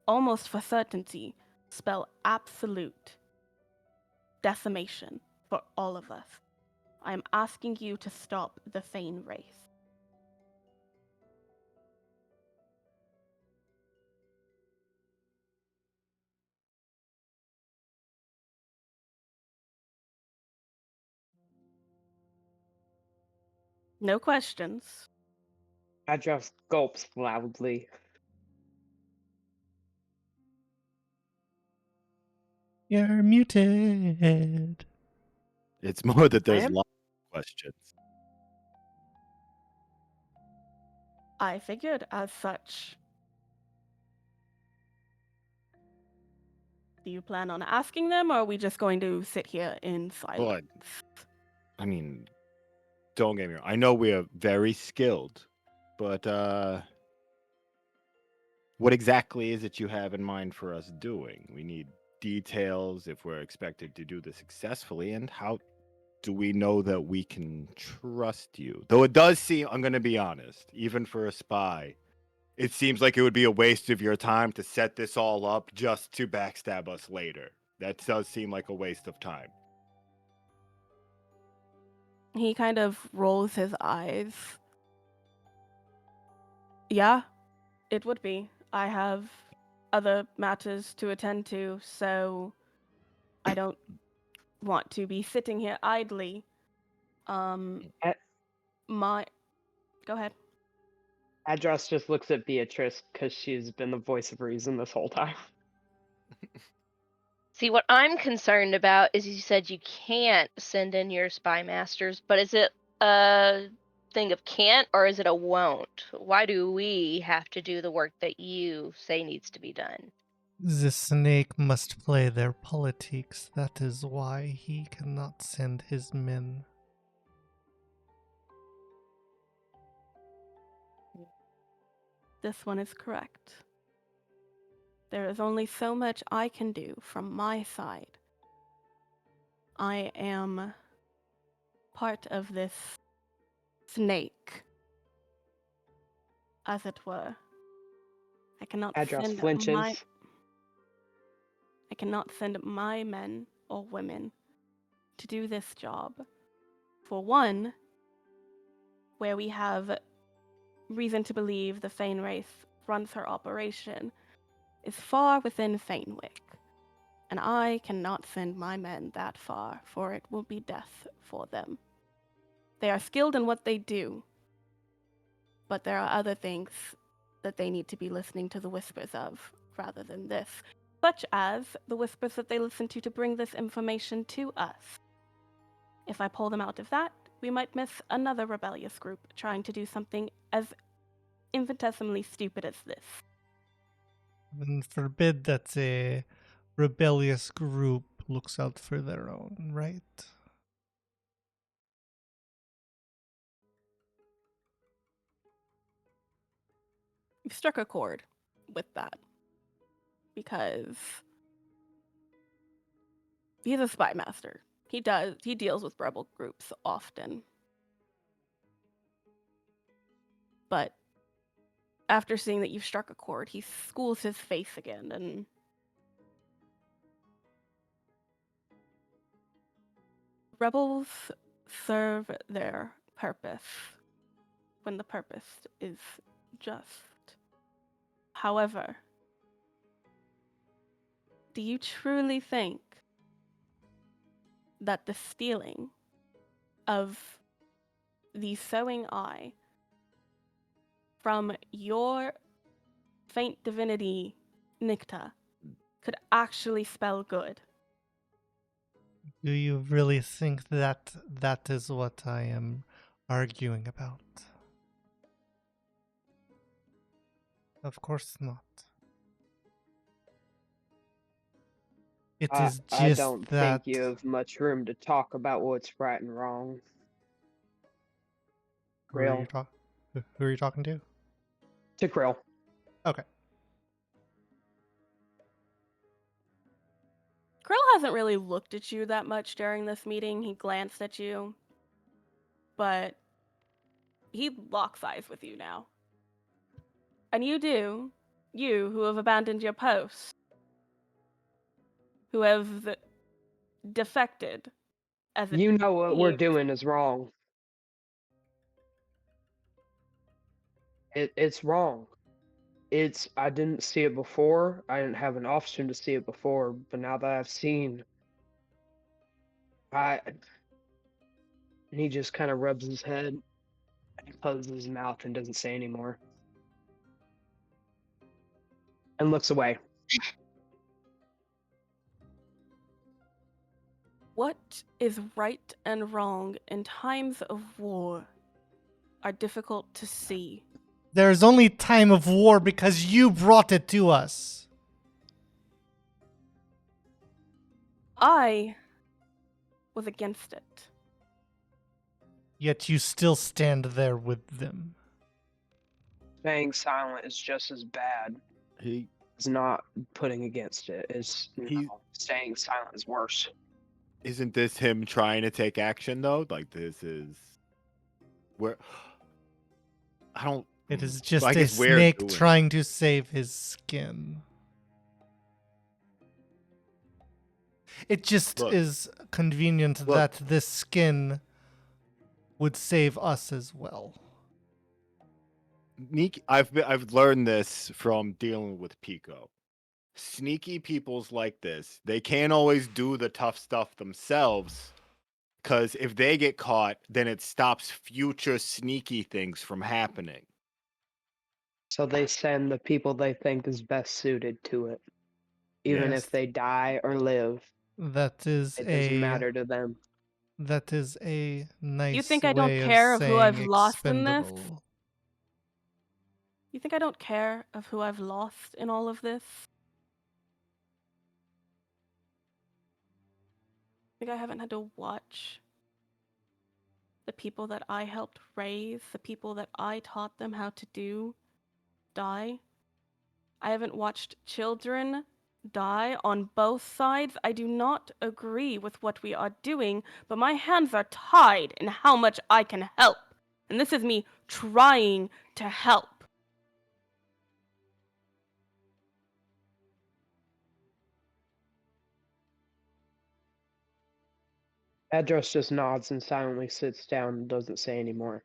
almost for certainty, spell absolute decimation for all of us. I am asking you to stop the Fainwraith. No questions. Adros gulps loudly. You're muted. It's more that I there's am? lots of questions. I figured as such. Do you plan on asking them, or are we just going to sit here in silence? I mean, don't get me wrong. I know we are very skilled, but what exactly is it you have in mind for us doing? We need details if we're expected to do this successfully, and how do we know that we can trust you? Though it does seem, I'm going to be honest, even for a spy, it seems like it would be a waste of your time to set this all up just to backstab us later. That does seem like a waste of time. He kind of rolls his eyes. Yeah, it would be. I have other matters to attend to, so I don't want to be sitting here idly. A- My Go ahead. Adros just looks at Beatrice because she's been the voice of reason this whole time. See, what I'm concerned about is you said you can't send in your spy masters, but is it a thing of can't or is it a won't? Why do we have to do the work that you say needs to be done? The snake must play their politics. That is why he cannot send his men. This one is correct. There is only so much I can do from my side. I am part of this snake, as it were. I cannot Adros send flinches. my men or women to do this job. For one, where we have reason to believe the Fane race runs her operation is far within Fanewick, and I cannot send my men that far, for it will be death for them. They are skilled in what they do, but there are other things that they need to be listening to the whispers of, rather than this, such as the whispers that they listen to bring this information to us. If I pull them out of that, we might miss another rebellious group trying to do something as infinitesimally stupid as this. And forbid that a rebellious group looks out for their own, right? You've struck a chord with that because he's a spy master. He deals with rebel groups often. But after seeing that you've struck a chord, he schools his face again and rebels serve their purpose when the purpose is just. However, do you truly think that the stealing of the sowing eye from your faint divinity, Nikta, could actually spell good? Do you really think that that is what I am arguing about? Of course not. It is I just don't that. think you have much room to talk about what's right and wrong. Who are you Krill. talking? Who are you talking to? To Krill. Okay. Krill hasn't really looked at you that much during this meeting. He glanced at you, but he locks eyes with you now. And you who have abandoned your post, who have defected, as it You know what we're seems. doing is wrong. It's wrong. I didn't see it before. I didn't have an option to see it before, but now that I've seen, and he just kind of rubs his head. He closes his mouth and doesn't say anymore. And looks away. What is right and wrong in times of war are difficult to see. There's only time of war because you brought it to us. I was against it. Yet you still stand there with them. Staying silent is just as bad He as not putting against it. He- Staying silent is worse. isn't this him trying to take action though? Like this is where I don't. It is just I a guess we're snake doing it. trying to save his skin. It just Look. is convenient Look. that this skin would save us as well. I've learned this from dealing with Pico. Sneaky peoples like this, they can't always do the tough stuff themselves, because if they get caught, then it stops future sneaky things from happening. So they send the people they think is best suited to it. Even Yes. if they die or live, That is it doesn't matter to them. That is a nice think I don't way care of of who saying I've lost in this? expendable. You think I don't care of who I've lost in all of this? Think I haven't had to watch the people that I helped raise, the people that I taught them how to do, die? I haven't watched children die on both sides. I do not agree with what we are doing, but my hands are tied in how much I can help. And this is me trying to help. Adros just nods and silently sits down and doesn't say anymore.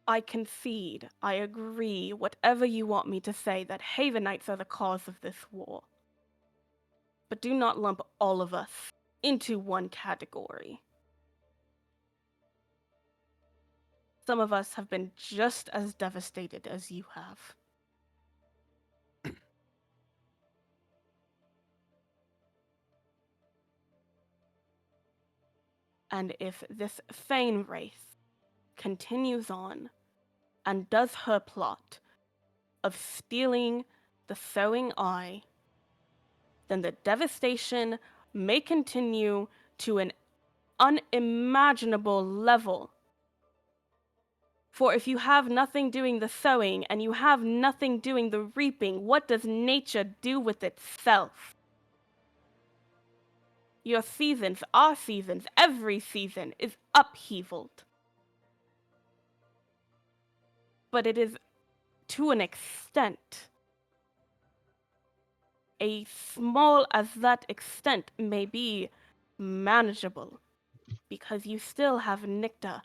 I concede, I agree, whatever you want me to say, that Havenites are the cause of this war. But do not lump all of us into one category. Some of us have been just as devastated as you have. And if this Thane race continues on and does her plot of stealing the sowing eye, then the devastation may continue to an unimaginable level. For if you have nothing doing the sowing and you have nothing doing the reaping, what does nature do with itself? Your seasons, our seasons, every season is upheavaled. But it is to an extent. A small as that extent may be manageable, because you still have Nycta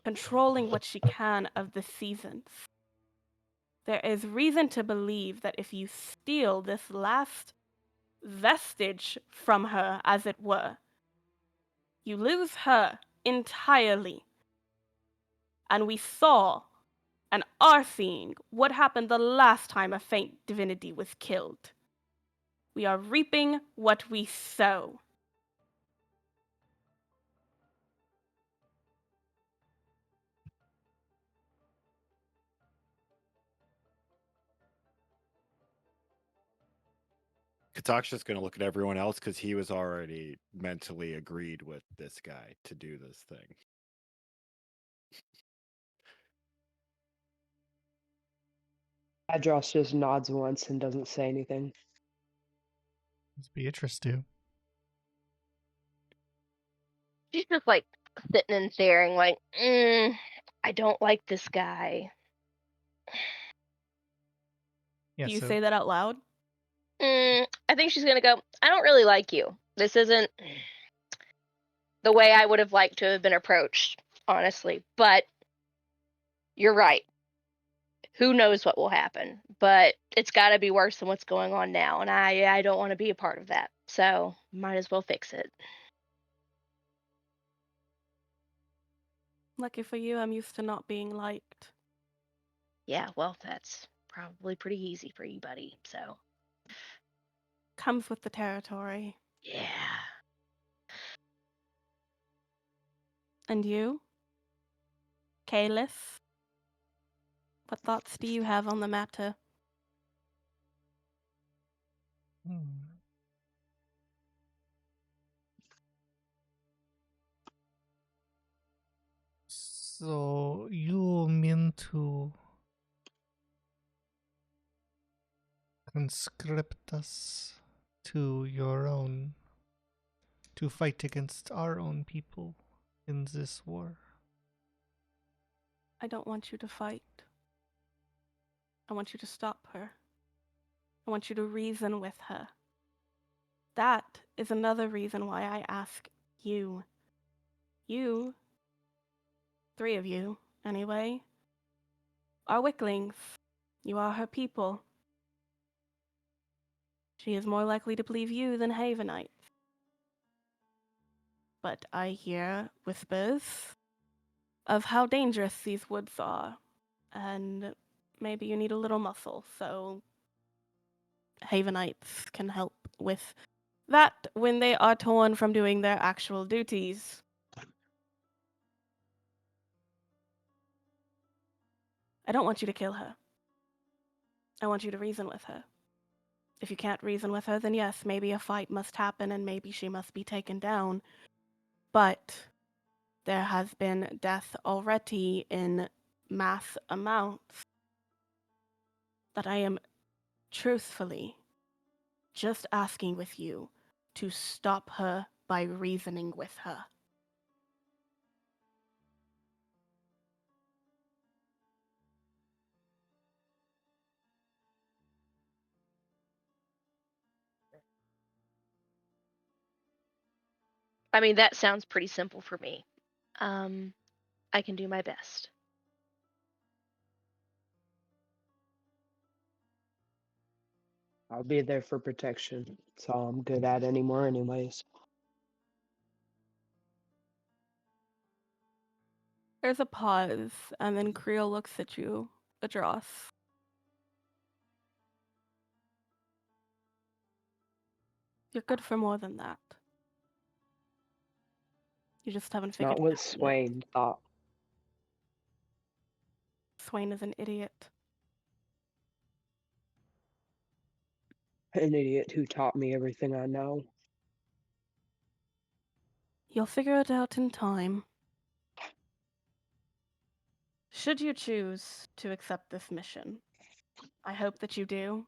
controlling what she can of the seasons. There is reason to believe that if you steal this last vestige from her, as it were, you lose her entirely. And we saw and are seeing what happened the last time a faint divinity was killed. We are reaping what we sow. Katak's just gonna look at everyone else because he was already mentally agreed with this guy to do this thing. Adros just nods once and doesn't say anything. Does Beatrice do? She's just like sitting and staring, like, I don't like this guy. Yeah, Do you so say that out loud? I think she's gonna go, I don't really like you. This isn't the way I would have liked to have been approached, honestly. But you're right. Who knows what will happen? But it's got to be worse than what's going on now, and I don't want to be a part of that. So might as well fix it. Lucky for you, I'm used to not being liked. Yeah, well, that's probably pretty easy for you, buddy. So, Comes with the territory. yeah. And you? Kalis? What thoughts do you have on the matter? Hmm. So you mean to conscript us to your own, to fight against our own people in this war? I don't want you to fight. I want you to stop her. I want you to reason with her. That is another reason why I ask you. You, 3 of you, anyway, are Wicklings. You are her people. She is more likely to believe you than Havenites. But I hear whispers of how dangerous these woods are, and maybe you need a little muscle, so Havenites can help with that when they are torn from doing their actual duties. I don't want you to kill her. I want you to reason with her. If you can't reason with her, then yes, maybe a fight must happen and maybe she must be taken down. But there has been death already in mass amounts that I am truthfully just asking with you to stop her by reasoning with her. I mean, that sounds pretty simple for me. I can do my best. I'll be there for protection. That's all I'm good at anymore, anyways. There's a pause, and then Creel looks at you, Adros. You're good for more than that. You just haven't It's not figured it what out yet. Swain thought. Swain is an idiot. An idiot who taught me everything I know. You'll figure it out in time. Should you choose to accept this mission, I hope that you do.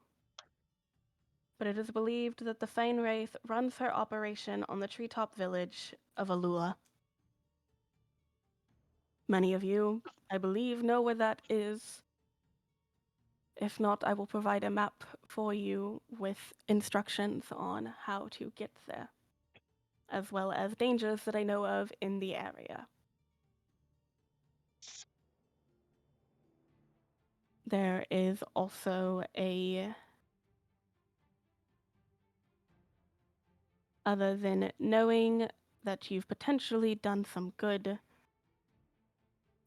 But it is believed that the Fane Wraith runs her operation on the treetop village of Alua. Many of you, I believe, know where that is. If not, I will provide a map for you with instructions on how to get there, as well as dangers that I know of in the area. There is also other than knowing that you've potentially done some good,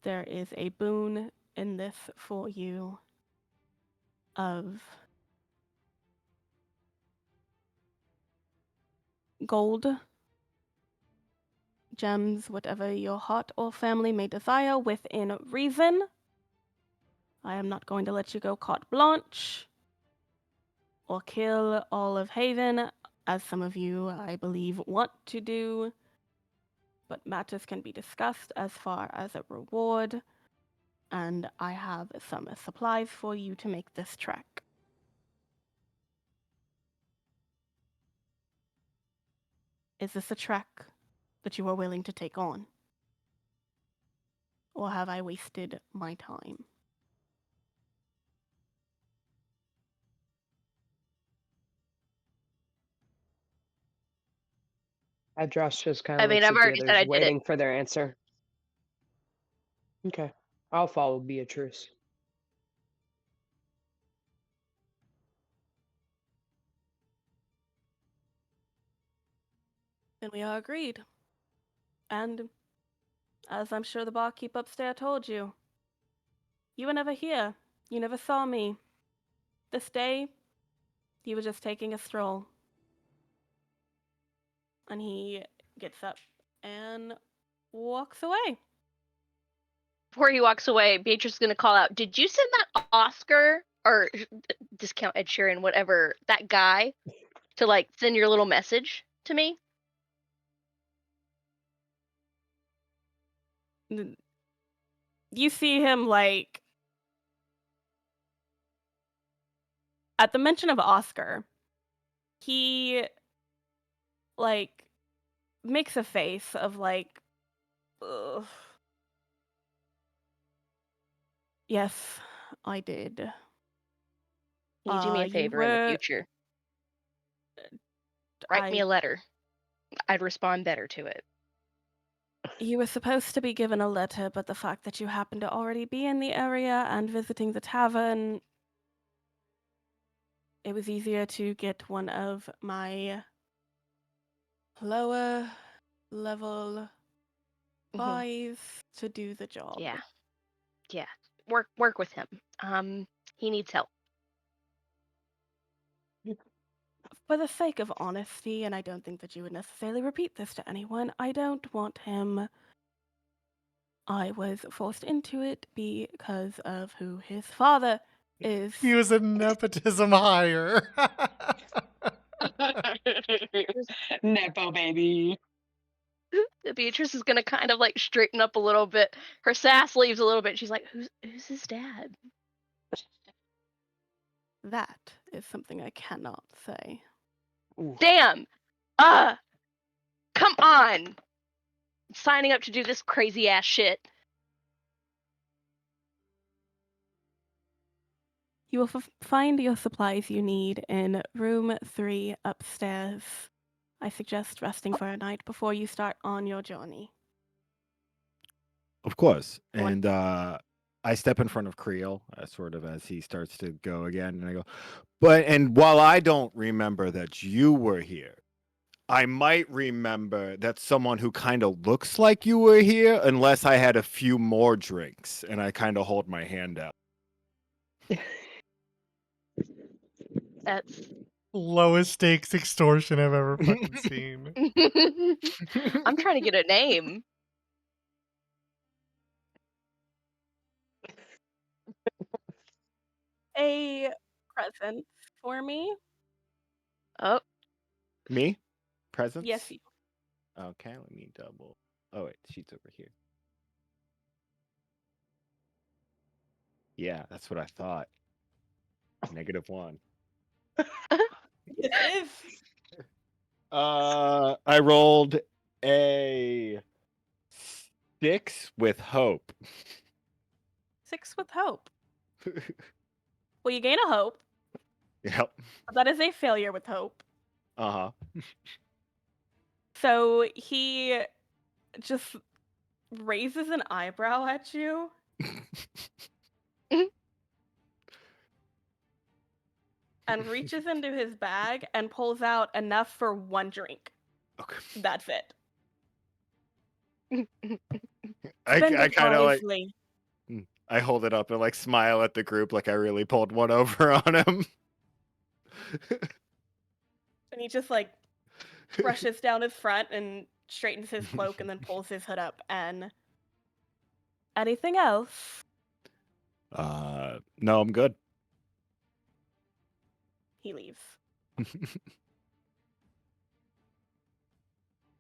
there is a boon in this for you of gold, gems, whatever your heart or family may desire within reason. I am not going to let you go carte blanche or kill all of Haven, as some of you, I believe, want to do. But matters can be discussed as far as a reward, and I have some supplies for you to make this trek. Is this a trek that you are willing to take on? Or have I wasted my time? Adross just kind I of mean, looks I've at the already said others, I did it. waiting for their answer. Okay. I'll follow Beatrice. Then we are agreed. And As I'm sure the barkeep upstairs told you. You were never here. You never saw me. This day, you were just taking a stroll. And he gets up and walks away. Before he walks away, Beatrice is gonna call out, "Did you send that Oscar or discount Ed Sheeran, whatever, that guy, to like send your little message to me?" You see him like at the mention of Oscar, he like makes a face of like, ugh. Yes, I did. Can you do me a You favor in the were. future? Write me I. a letter. I'd respond better to it. You were supposed to be given a letter, but the fact that you happened to already be in the area and visiting the tavern, it was easier to get one of my lower level spies to do the job. Yeah. Work with him. He needs help. For the sake of honesty, and I don't think that you would necessarily repeat this to anyone, I don't want him. I was forced into it because of who his father is. He was a nepotism hire. Nepo baby. Beatrice is gonna kind of like straighten up a little bit. Her sass leaves a little bit. She's like, "Who's his dad?" That is something I cannot say. Ooh. Damn! Come on! Signing up to do this crazy ass shit. You will find your supplies you need in room 3 upstairs. I suggest resting for a night before you start on your journey. Of course. One- And I step in front of Creel, sort of as he starts to go again, and I go, and while I don't remember that you were here, I might remember that someone who kind of looks like you were here, unless I had a few more drinks, and I kind of hold my hand out. That's Lowest stakes extortion I've ever fucking seen. I'm trying to get a name. A present for me. Oh, Me? Presents? Yes, you. Okay, let me double. Oh, wait, she's over here. Yeah, that's what I thought. -1. This is. I rolled a 6 with hope. 6 with hope. Well, you gain a hope. Yep. But that is a failure with hope. Uh-huh. So he just raises an eyebrow at you. And reaches into his bag and pulls out enough for 1 drink. Okay. That's it. I Spend it kind of like wisely. I hold it up and like smile at the group like I really pulled one over on him. And he just like brushes down his front and straightens his cloak and then pulls his hood up. And anything else? No, I'm good. He leaves.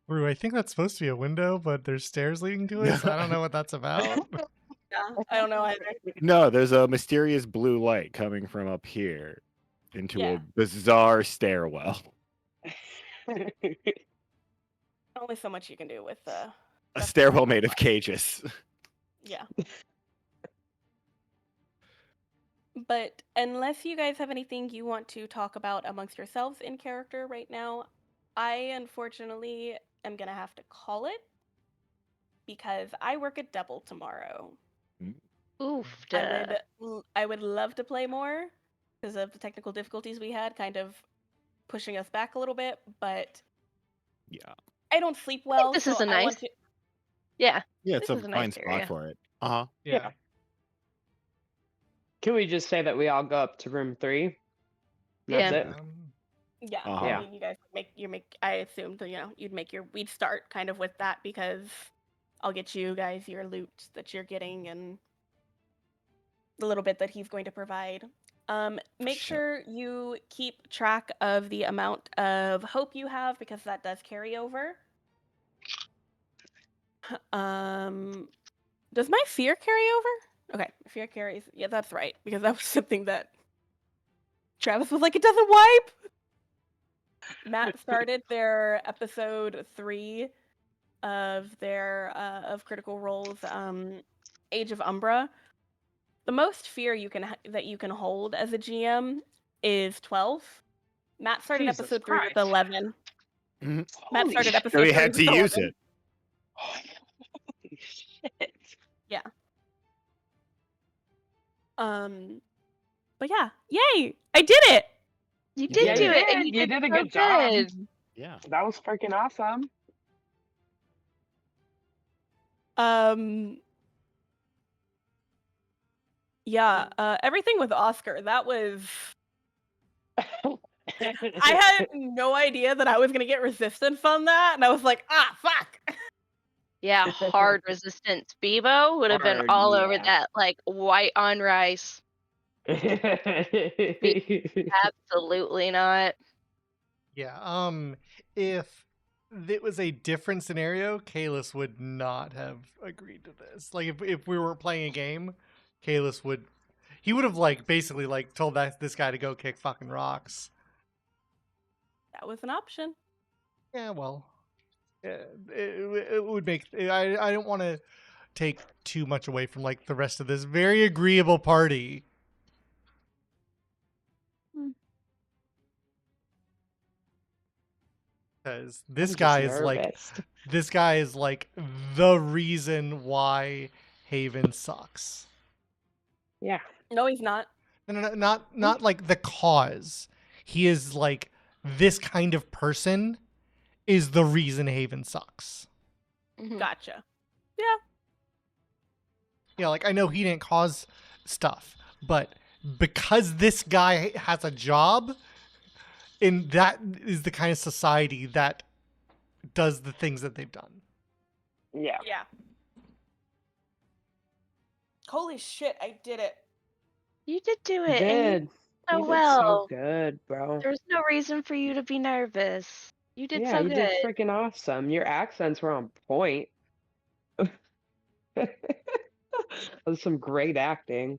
Rue, I think that's supposed to be a window, but there's stairs leading to it, so I don't know what that's about. Yeah, I don't know either. No, there's a mysterious blue light coming from up here into Yeah. a bizarre stairwell. Only so much you can do with A that's stairwell not made of fun. cages. Yeah. But unless you guys have anything you want to talk about amongst yourselves in character right now, I unfortunately am gonna have to call it because I work a double tomorrow. oof. I would love to play more because of the technical difficulties we had, kind of pushing us back a little bit. But Yeah. I don't sleep well, this so is a I want nice. to. Yeah. Yeah, it's This a is a fine nice spot area. for it. Uh-huh. Yeah. Can we just say that we all go up to room 3? That's Yeah. it. Yeah, Uh-huh. I Yeah. mean, you guys I assumed that, we'd start kind of with that because I'll get you guys your loot that you're getting and the little bit that he's going to provide. Make Sure. sure you keep track of the amount of hope you have because that does carry over. Does my fear carry over? Okay, fear carries. Yeah, that's right because that was something that Travis was like, it doesn't wipe. Matt started their episode 3 of their of Critical Role's Age of Umbra. The most fear that you can hold as a GM is 12. Matt started Jesus episode 3 with Christ. 11. Mhm. Matt Holy started shit. So episode he 3 had to with use 11. it. Holy shit. Yeah. But yeah, yay! I did it. You You did Yeah, did do you it. it, and did. you You did did a so good job. good. Yeah. That was freaking awesome. Um, yeah, everything with Oscar, that was I had no idea that I was gonna get resistance on that, and I was like, ah, fuck. Yeah, hard resistance. Bebo would have been Hard, all over yeah. that, like white on rice. Absolutely not. Yeah. If it was a different scenario, Kalis would not have agreed to this. Like if we were playing a game, Kalis would he would have like basically like told this guy to go kick fucking rocks. That was an option. Yeah, well, it would make I don't want to take too much away from like the rest of this very agreeable party. Because I'm just nervous. this guy is like the reason why Haven sucks. Yeah. No, he's not. No, not like the cause. He is like this kind of person is the reason Haven sucks. Mhm. Gotcha. Yeah, like I know he didn't cause stuff, but because this guy has a job, and that is the kind of society that does the things that they've done. Yeah. Yeah. Holy shit, I did it. You did do You it, and you did. did so You did well. so good, bro. There's no reason for you to be nervous. You did Yeah, so you did good. freaking awesome. Your accents were on point. That was some great acting.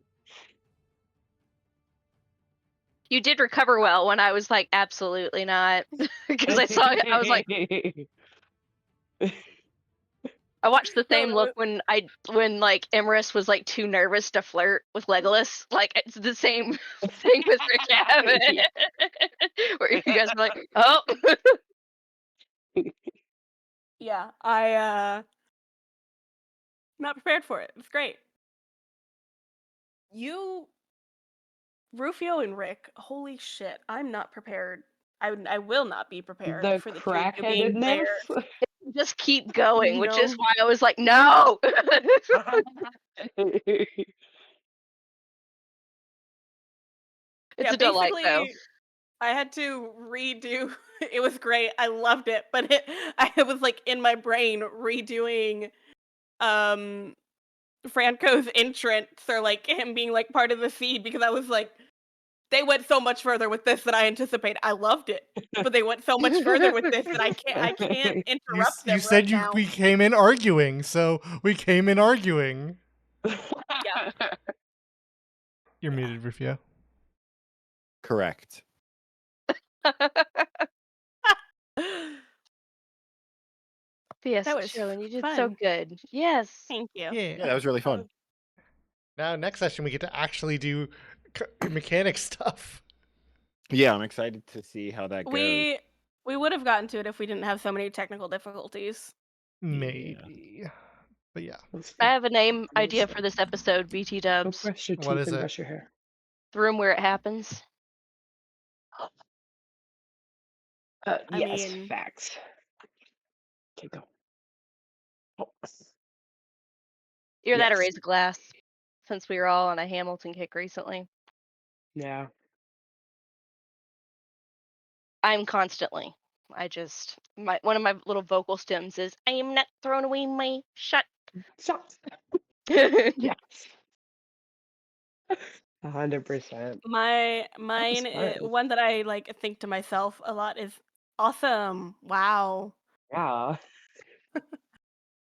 You did recover well when I was like, absolutely not. Because I saw it, I was like, I watched the No, same look when like Emerus was like too nervous to flirt with Legolas. Like it's the same thing with Rick Abbott. Where you guys were like, oh. yeah, I not prepared for it. It's great. You Rufio and Rick, holy shit, I'm not prepared. I will not be prepared The for the two of you being there. crackheadedness. Just keep going, which is No. why I was like, no. It's Yeah, a delight though. basically I had to redo it was great. I loved it, but I was like in my brain redoing Franco's entrance or like him being like part of the seed because I was like they went so much further with this than I anticipated. I loved it, but they went so much further with this that I can't interrupt them You right said now. we came in arguing, so we came in arguing. Yeah. You're muted, Rufio. Correct. Yes, That was Sherlyn, you did fun. so good. Yes. Thank you. Yeah. Yeah, that was really fun. Now next session we get to actually do mechanic stuff. Yeah, I'm excited to see how that goes. We would have gotten to it if we didn't have so many technical difficulties. Maybe. But yeah. I have a name idea for this episode, BT Go Dubs. brush your What teeth is and it? brush your hair. The room where it happens. I Yes, mean- facts. Okay, go. Oh. Either that or Yes. raise a glass, since we were all on a Hamilton kick recently. Yeah. I'm constantly. One of my little vocal stems is I am not throwing away my shot. Shots. Yes. 100%. Mine, That was fun. one that I like think to myself a lot is awesome. Wow. Yeah.